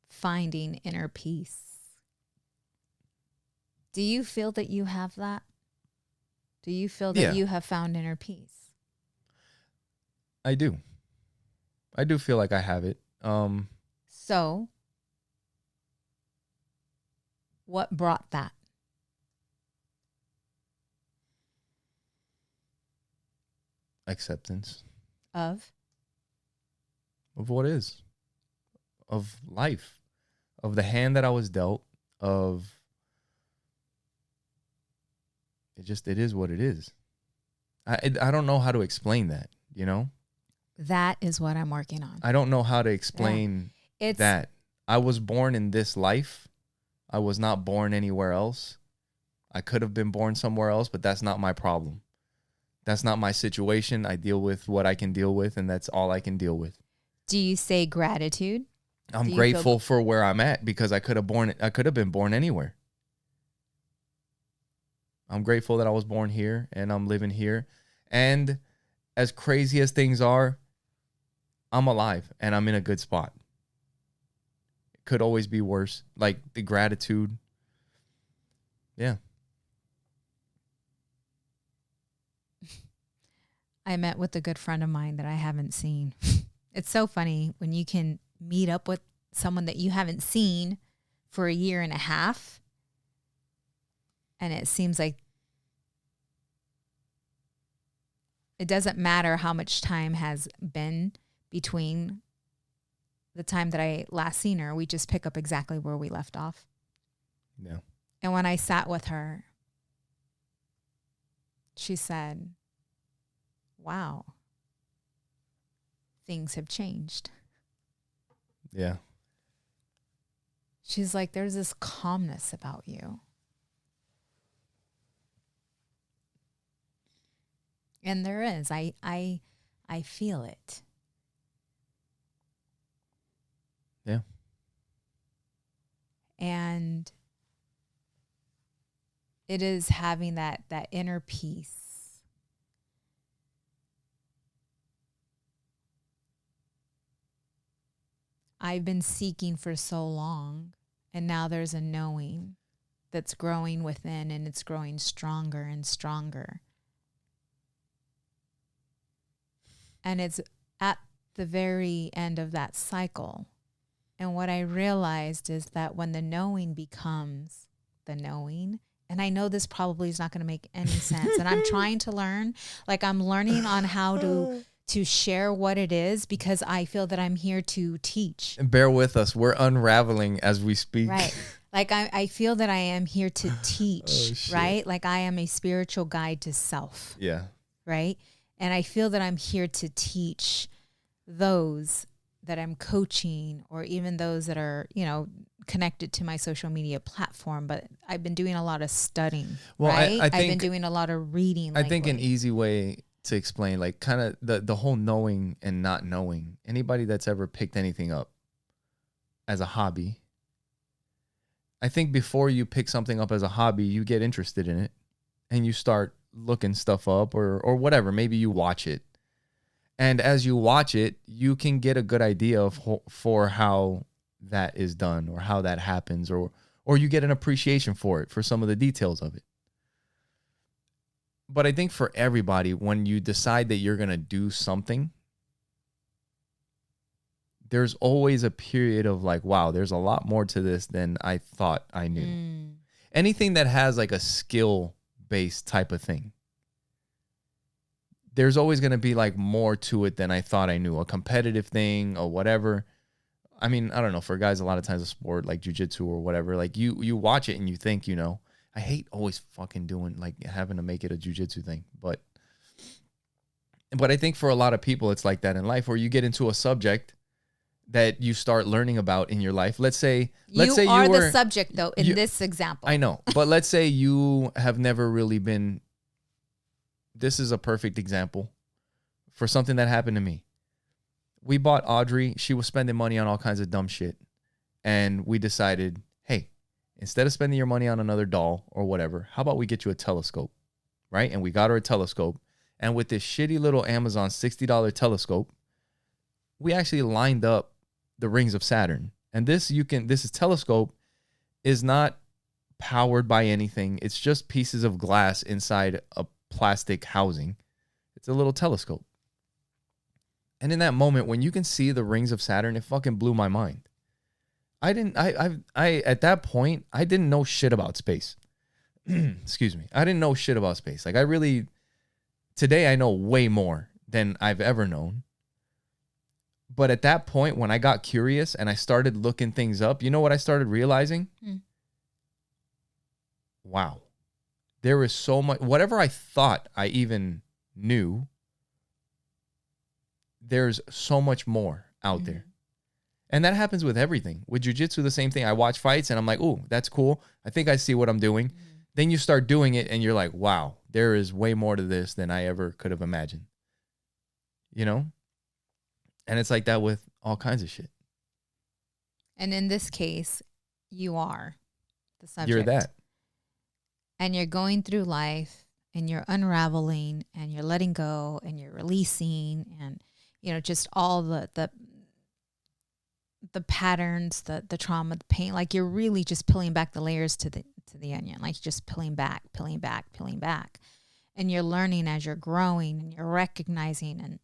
finding inner peace. Do you feel that you have that? Do you feel that you have found inner peace? I do. I do feel like I have it. So, what brought that? Acceptance. Of what is. Of life. Of the hand that I was dealt. Of it is what it is. I don't know how to explain that, you know? That is what I'm working on. I don't know how to explain that. I was born in this life. I was not born anywhere else. I could have been born somewhere else, but that's not my problem. That's not my situation. I deal with what I can deal with, and that's all I can deal with. Do you say gratitude? I'm grateful for where I'm at, because I could have been born anywhere. I'm grateful that I was born here and I'm living here. And as crazy as things are, I'm alive and I'm in a good spot. It could always be worse. Like the gratitude. Yeah. I met with a good friend of mine that I haven't seen. It's so funny when you can meet up with someone that you haven't seen for a year and a half. And it seems like it doesn't matter how much time has been between the time that I last seen her. We just pick up exactly where we left off. Yeah. And when I sat with her, she said, wow, things have changed. Yeah. She's like, there's this calmness about you. And there is. I feel it. Yeah. And it is having that inner peace. I've been seeking for so long, and now there's a knowing that's growing within, and it's growing stronger and stronger. And it's at the very end of that cycle. And what I realized is that when the knowing becomes the knowing, and I know this probably is not going to make any sense, and I'm trying to learn, like I'm learning on how to share what it is, because I feel that I'm here to teach. And bear with us. We're unraveling as we speak. Right. Like I feel that I am here to teach, right? Like I am a spiritual guide to self. Yeah. Right. And I feel that I'm here to teach those that I'm coaching, or even those that are, connected to my social media platform. But I've been doing a lot of studying, right? I've been doing a lot of reading. I think an easy way to explain, like kind of the whole knowing and not knowing. Anybody that's ever picked anything up as a hobby, I think before you pick something up as a hobby, you get interested in it and you start looking stuff up or whatever. Maybe you watch it. And as you watch it, you can get a good idea for how that is done or how that happens, or you get an appreciation for it, for some of the details of it. But I think for everybody, when you decide that you're going to do something, there's always a period of like, wow, there's a lot more to this than I thought I knew. Anything that has like a skill-based type of thing, there's always going to be like more to it than I thought I knew. A competitive thing or whatever. I mean, I don't know. For guys, a lot of times a sport like jiu-jitsu or whatever, like you watch it and you think, I hate always fucking doing, like having to make it a jiu-jitsu thing. But I think for a lot of people, it's like that in life, where you get into a subject that you start learning about in your life. Let's say you are the subject though in this example. I know, but let's say you have never really been. This is a perfect example for something that happened to me. We bought Audrey. She was spending money on all kinds of dumb shit. And we decided, hey, instead of spending your money on another doll or whatever, how about we get you a telescope, right? And we got her a telescope. And with this shitty little Amazon $60 telescope, we actually lined up the rings of Saturn. And this telescope is not powered by anything. It's just pieces of glass inside a plastic housing. It's a little telescope. And in that moment, when you can see the rings of Saturn, it fucking blew my mind. At that point, I didn't know shit about space. Excuse me. I didn't know shit about space. Like today I know way more than I've ever known. But at that point, when I got curious and I started looking things up, you know what I started realizing? Wow. There is so much, whatever I thought I even knew, there's so much more out there. And that happens with everything. With jiu-jitsu, the same thing. I watch fights and I'm like, ooh, that's cool. I think I see what I'm doing. Then you start doing it and you're like, wow, there is way more to this than I ever could have imagined. You know? And it's like that with all kinds of shit. And in this case, you are the subject. You're that. And you're going through life and you're unraveling and you're letting go and you're releasing and, you know, just all the patterns, the trauma, the pain. Like you're really just peeling back the layers to the onion, like just peeling back. And you're learning as you're growing and you're recognizing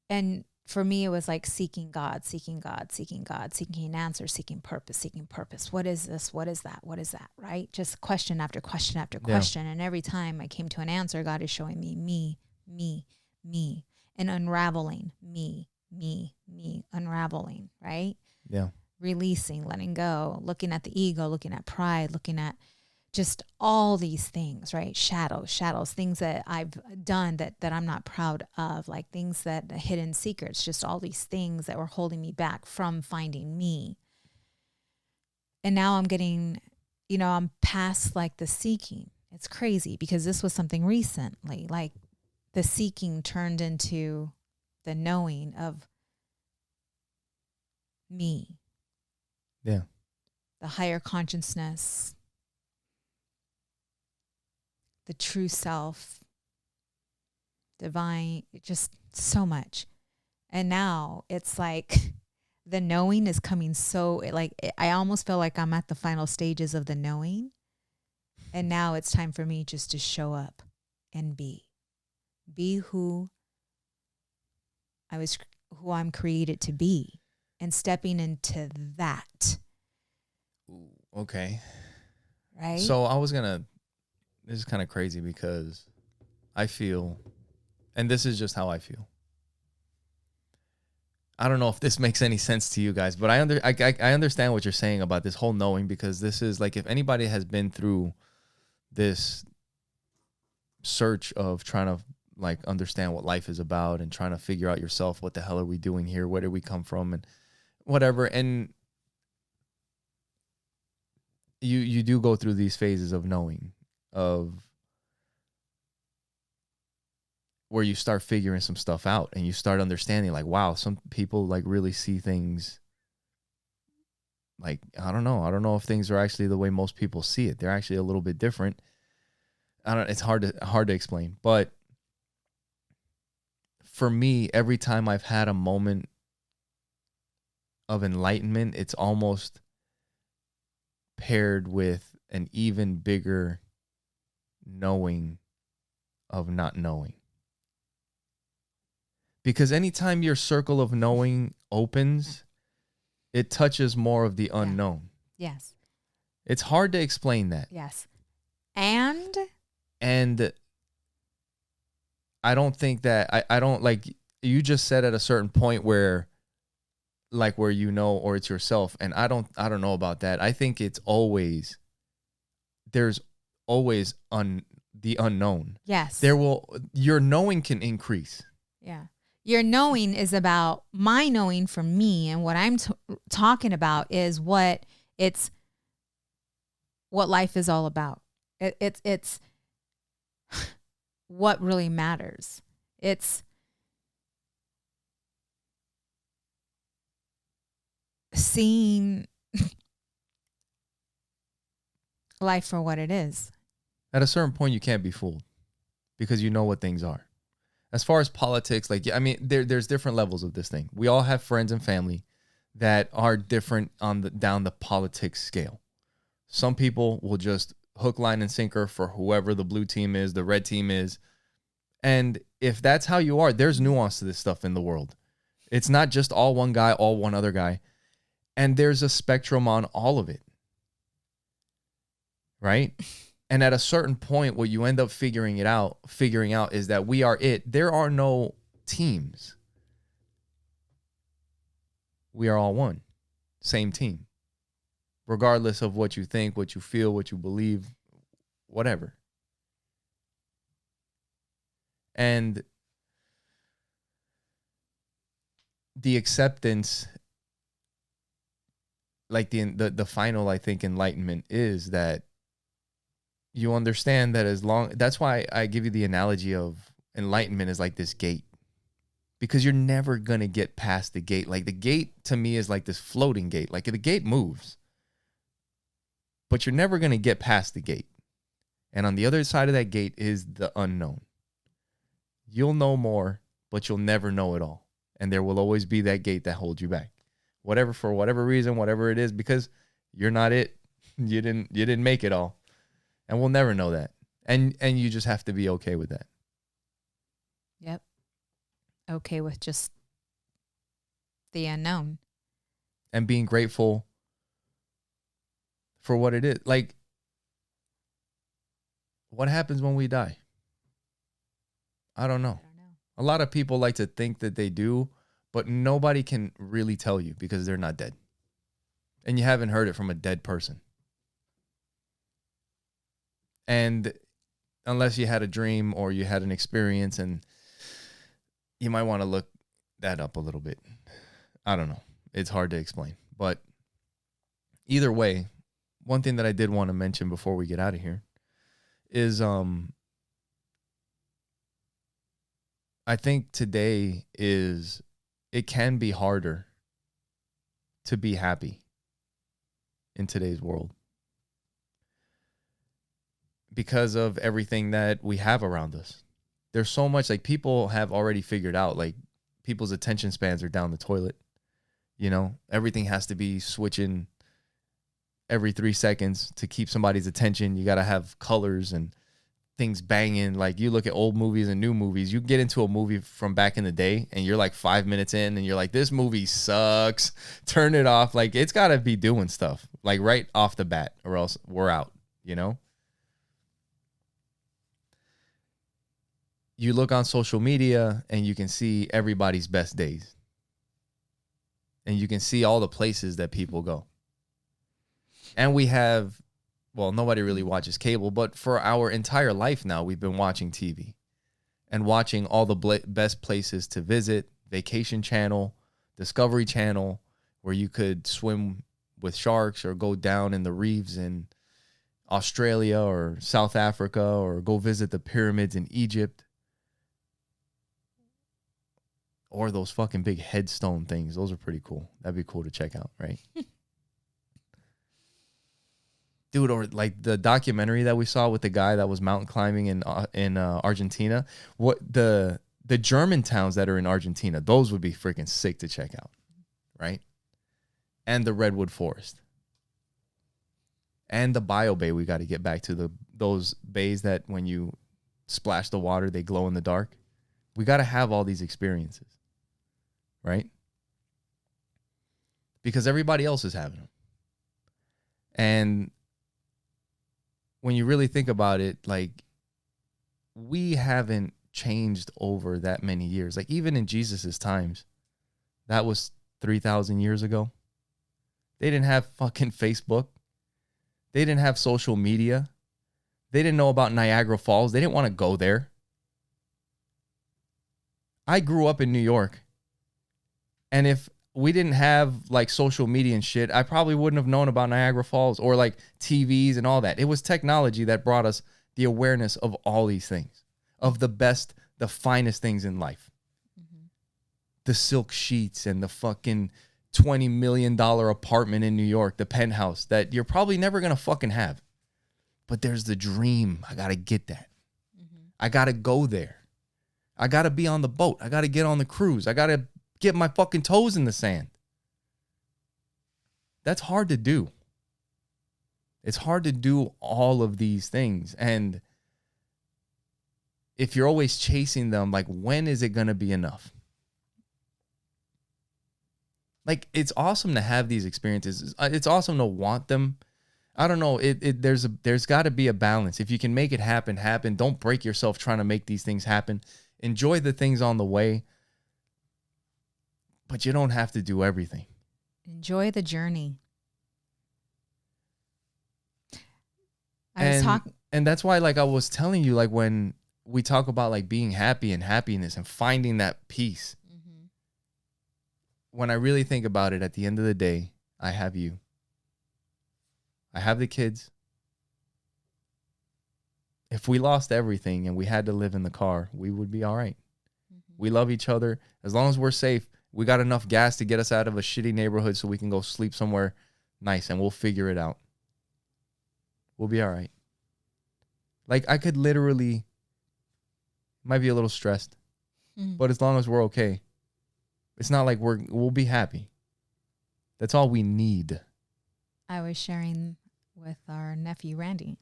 and for me, it was like seeking God, seeking answers, seeking purpose. What is this? What is that? What is that? Right? Just question after question after question. And every time I came to an answer, God is showing me, and unraveling me, unraveling, right? Yeah. Releasing, letting go, looking at the ego, looking at pride, looking at just all these things, right? Shadows, things that I've done that I'm not proud of, like things that hidden secrets, just all these things that were holding me back from finding me. And now I'm getting, you know, I'm past like the seeking. It's crazy because this was something recently, like the seeking turned into the knowing of me. Yeah. The higher consciousness, the true self, divine, just so much. And now it's like the knowing is coming so, like, I almost feel like I'm at the final stages of the knowing. And now it's time for me just to show up and be who I'm created to be and stepping into that. Okay. Right? So this is kind of crazy because I feel, and this is just how I feel. I don't know if this makes any sense to you guys, but I understand what you're saying about this whole knowing, because this is like, if anybody has been through this search of trying to like understand what life is about and trying to figure out yourself, what the hell are we doing here? Where did we come from? And whatever. And you do go through these phases of knowing, of where you start figuring some stuff out and you start understanding like, wow, some people like really see things like, I don't know if things are actually the way most people see it. They're actually a little bit different. It's hard to explain, but for me, every time I've had a moment of enlightenment, it's almost paired with an even bigger knowing of not knowing. Because anytime your circle of knowing opens, it touches more of the unknown. Yes. It's hard to explain that. Yes. And I don't think that I don't, like you just said at a certain point where you know, or it's yourself. And I don't know about that. I think there's always the unknown. Yes. Your knowing can increase. Yeah. Your knowing is about my knowing for me. And what I'm talking about is what life is all about. It's what really matters. It's seeing life for what it is. At a certain point, you can't be fooled because you know what things are. As far as politics, like, I mean, there's different levels of this thing. We all have friends and family that are different on down the politics scale. Some people will just hook, line, and sinker for whoever the blue team is, the red team is. And if that's how you are, there's nuance to this stuff in the world. It's not just all one guy, all one other guy. And there's a spectrum on all of it. Right? And at a certain point, what you end up figuring out is that we are it. There are no teams. We are all one. Same team. Regardless of what you think, what you feel, what you believe, whatever. And the acceptance, like the final, I think, enlightenment is that you understand that that's why I give you the analogy of enlightenment is like this gate, because you're never going to get past the gate. Like the gate to me is like this floating gate. Like the gate moves, but you're never going to get past the gate. And on the other side of that gate is the unknown. You'll know more, but you'll never know it all. And there will always be that gate that holds you back. For whatever reason, whatever it is, because you're not it. You didn't make it all. And we'll never know that. And you just have to be okay with that. Yep. Okay with just the unknown. And being grateful for what it is. Like, what happens when we die? I don't know. A lot of people like to think that they do, but nobody can really tell you because they're not dead. And you haven't heard it from a dead person. And unless you had a dream or you had an experience, and you might want to look that up a little bit. I don't know. It's hard to explain. But either way, one thing that I did want to mention before we get out of here is I think today it can be harder to be happy in today's world because of everything that we have around us. There's so much, like, people have already figured out, like, people's attention spans are down the toilet. You know, everything has to be switching every 3 seconds to keep somebody's attention. You got to have colors and things banging. Like, you look at old movies and new movies, you get into a movie from back in the day and you're like 5 minutes in and you're like, this movie sucks, turn it off. Like, it's got to be doing stuff like right off the bat or else we're out, you know? You look on social media and you can see everybody's best days. And you can see all the places that people go. And we have, well, nobody really watches cable, but for our entire life now, we've been watching TV and watching all the best places to visit, Vacation Channel, Discovery Channel, where you could swim with sharks or go down in the reefs in Australia or South Africa or go visit the pyramids in Egypt. Or those fucking big headstone things. Those are pretty cool. That'd be cool to check out, right? Dude, or like the documentary that we saw with the guy that was mountain climbing in Argentina. What the German towns that are in Argentina, those would be freaking sick to check out, right? And the redwood forest. And the bio bay, we got to get back to those bays that when you splash the water, they glow in the dark. We got to have all these experiences, right? Because everybody else is having them. And when you really think about it, like, we haven't changed over that many years. Like, even in Jesus's times, that was 3,000 years ago. They didn't have fucking Facebook. They didn't have social media. They didn't know about Niagara Falls. They didn't want to go there. I grew up in New York. And if we didn't have like social media and shit, I probably wouldn't have known about Niagara Falls or like TVs and all that. It was technology that brought us the awareness of all these things, of the best, the finest things in life. The silk sheets and the fucking $20 million apartment in New York, the penthouse that you're probably never going to fucking have. But there's the dream. I got to get that. I got to go there. I got to be on the boat. I got to get on the cruise. I got to get my fucking toes in the sand. That's hard to do. It's hard to do all of these things. And if you're always chasing them, like, when is it going to be enough? Like, it's awesome to have these experiences. It's awesome to want them. I don't know. There's got to be a balance. If you can make it happen, happen. Don't break yourself trying to make these things happen. Enjoy the things on the way. But you don't have to do everything. Enjoy the journey. And that's why, like I was telling you, like when we talk about like being happy and happiness and finding that peace, when I really think about it, at the end of the day, I have you. I have the kids. If we lost everything and we had to live in the car, we would be all right. We love each other. As long as we're safe, we got enough gas to get us out of a shitty neighborhood so we can go sleep somewhere nice, and we'll figure it out. We'll be all right. Like, I could literally, might be a little stressed, but as long as we're okay, it's not like we'll be happy. That's all we need. I was sharing with our nephew, Randy,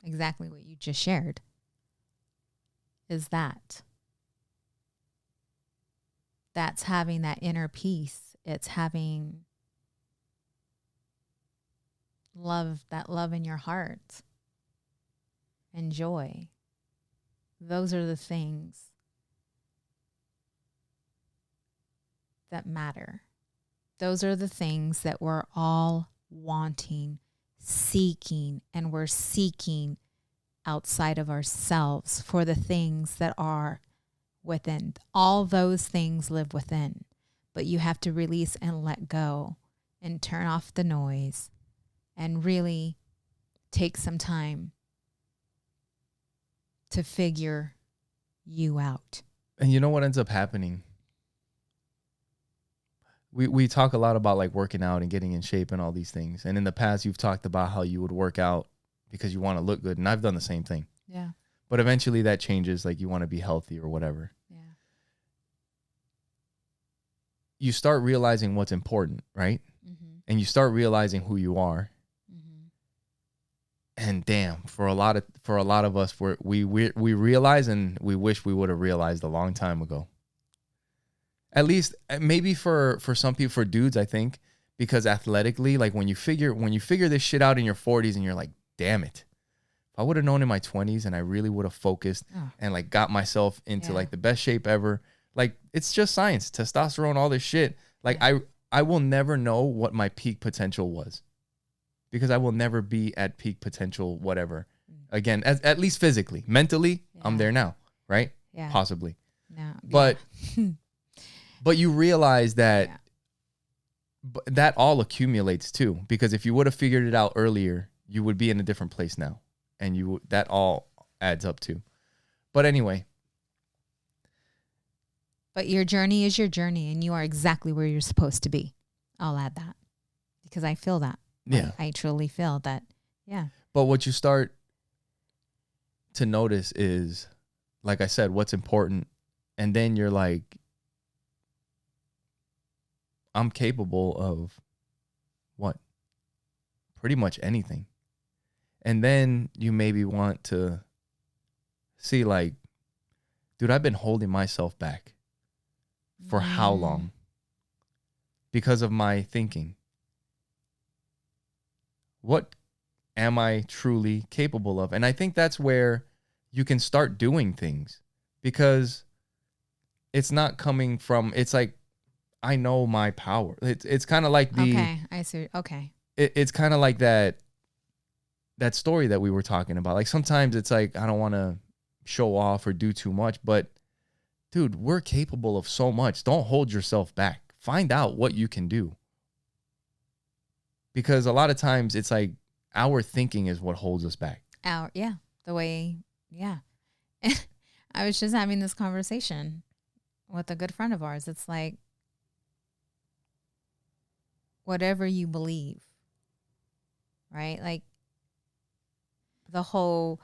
exactly what you just shared. Is that's having that inner peace. It's having that love in your heart and joy. Those are the things that matter. Those are the things that we're all wanting, seeking, and we're seeking outside of ourselves for the things that are within. All those things live within, but you have to release and let go and turn off the noise and really take some time to figure you out. And you know what ends up happening? We talk a lot about like working out and getting in shape and all these things. And in the past, you've talked about how you would work out because you want to look good. And I've done the same thing. Yeah. But eventually that changes. Like, you want to be healthy or whatever. Yeah. You start realizing what's important, right? And you start realizing who you are. And damn, for a lot of us, we realize, and we wish we would have realized a long time ago. At least maybe for some people, for dudes, I think, because athletically, like when you figure this shit out in your 40s and you're like, damn it, if I would have known in my 20s and I really would have focused and like got myself into like the best shape ever, like, it's just science, testosterone, all this shit. Like, I will never know what my peak potential was, because I will never be at peak potential, whatever. Again, at least physically. Mentally, I'm there now, right? Yeah. Possibly. No. But but you realize that that all accumulates too, because if you would have figured it out earlier, you would be in a different place now, and that all adds up too. But anyway. But your journey is your journey, and you are exactly where you're supposed to be. I'll add that, because I feel that. Yeah. I truly feel that. Yeah. But what you start to notice is, like I said, what's important. And then you're like, I'm capable of what? Pretty much anything. And then you maybe want to see, like, dude, I've been holding myself back for how long? Because of my thinking. What am I truly capable of? And I think that's where you can start doing things, because it's not coming from, it's like, I know my power. It's kind of like okay, I see. Okay. It's kind of like that story that we were talking about. Like, sometimes it's like, I don't want to show off or do too much, but dude, we're capable of so much. Don't hold yourself back. Find out what you can do. Because a lot of times it's like our thinking is what holds us back. The way Yeah. I was just having this conversation with a good friend of ours. It's like, whatever you believe, right? Like the whole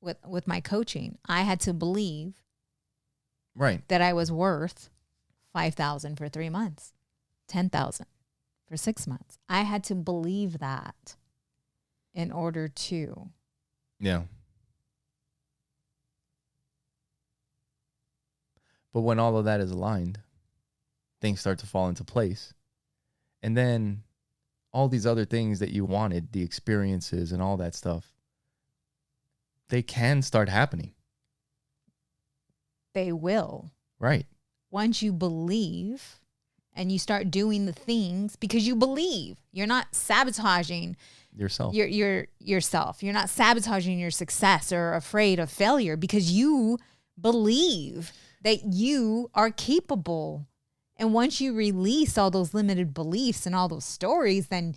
with my coaching, I had to believe that I was worth $5,000 for 3 months, $10,000 for 6 months. I had to believe that in order to. Yeah. But when all of that is aligned, things start to fall into place. And then all these other things that you wanted, the experiences and all that stuff, they can start happening. They will. Right. Once you believe and you start doing the things because you believe, you're not sabotaging yourself. Yourself. You're not sabotaging your success or afraid of failure because you believe that you are capable. And once you release all those limited beliefs and all those stories, then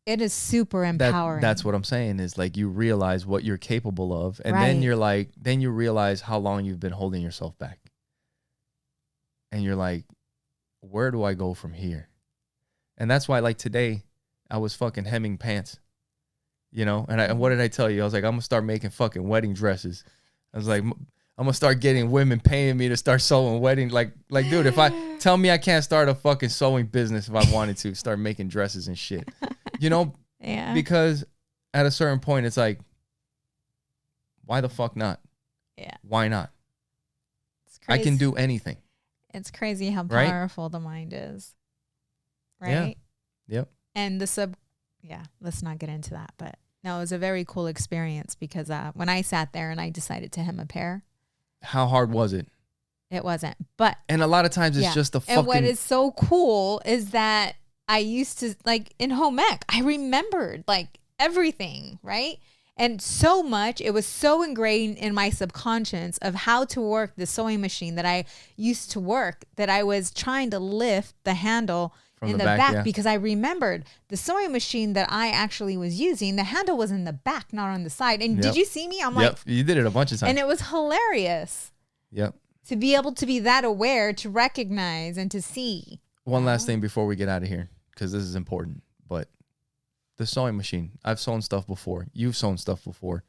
it is super empowering. That's what I'm saying is like you realize what you're capable of. And Right. then you're like, then you realize how long you've been holding yourself back. And you're like, where do I go from here? And that's why like today I was fucking hemming pants, you know? And what did I tell you? I was like, I'm going to start making fucking wedding dresses. I was like, I'm going to start getting women paying me to start sewing wedding. Like, dude, if I tell me I can't start a fucking sewing business if I wanted to, start making dresses and shit, you know? Yeah. Because at a certain point, it's like, why the fuck not? Yeah. Why not? It's crazy. I can do anything. It's crazy how Right? powerful the mind is. Right? Yeah. Yep. And let's not get into that. But no, it was a very cool experience because when I sat there and I decided to hem a pair. How hard was it? It wasn't. But and a lot of times it's just the fucking. And what is so cool is that I used to, like in home ec, I remembered like everything, right? And so much, it was so ingrained in my subconscious of how to work the sewing machine that I used to work that I was trying to lift the handle in the back because I remembered the sewing machine that I actually was using. The handle was in the back, not on the side. And did you see me? I'm like, you did it a bunch of times. And it was hilarious. Yep. To be able to be that aware, to recognize and to see. One last thing before we get out of here, because this is important, but the sewing machine, I've sewn stuff before. You've sewn stuff before.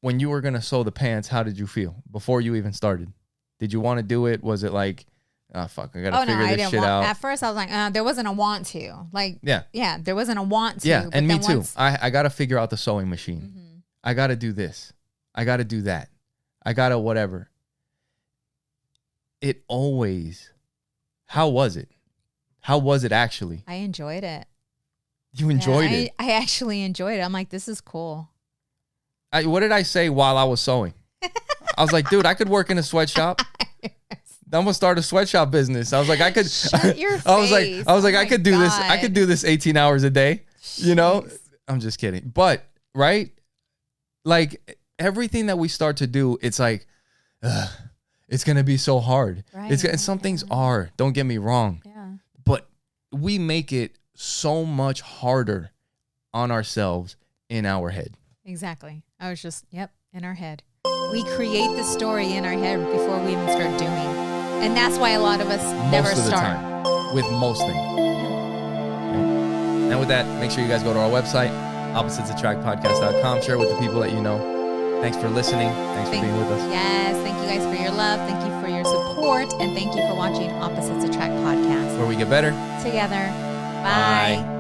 When you were going to sew the pants, how did you feel before you even started? Did you want to do it? Was it like, oh, fuck, I got to figure this shit out? At first, I was like, there wasn't a want to. Like, yeah, there wasn't a want to. Yeah, and me too. I got to figure out the sewing machine. Mm-hmm. I got to do this. I got to do that. I got to whatever. It always, how was it? How was it actually? I enjoyed it. You enjoyed it? I actually enjoyed it. I'm like, this is cool. What did I say while I was sewing? I was like, dude, I could work in a sweatshop. I'm gonna start a sweatshop business. I was like, I could. Shut your face. I was like, I could do God. this. I could do this 18 hours a day. Jeez. You know, I'm just kidding. But right, like everything that we start to do, it's like, it's gonna be so hard. Right. And some things are. Don't get me wrong. Yeah. But we make it so much harder on ourselves in our head. Exactly. I was just, in our head. We create the story in our head before we even start doing. And that's why a lot of us never start. Most of the time. With most things. And with that, make sure you guys go to our website, oppositesattractpodcast.com. Share it with the people that you know. Thanks for listening. Thanks for being with us. Yes. Thank you guys for your love. Thank you for your support. And thank you for watching Opposites Attract Podcast. Where we get better together. Bye.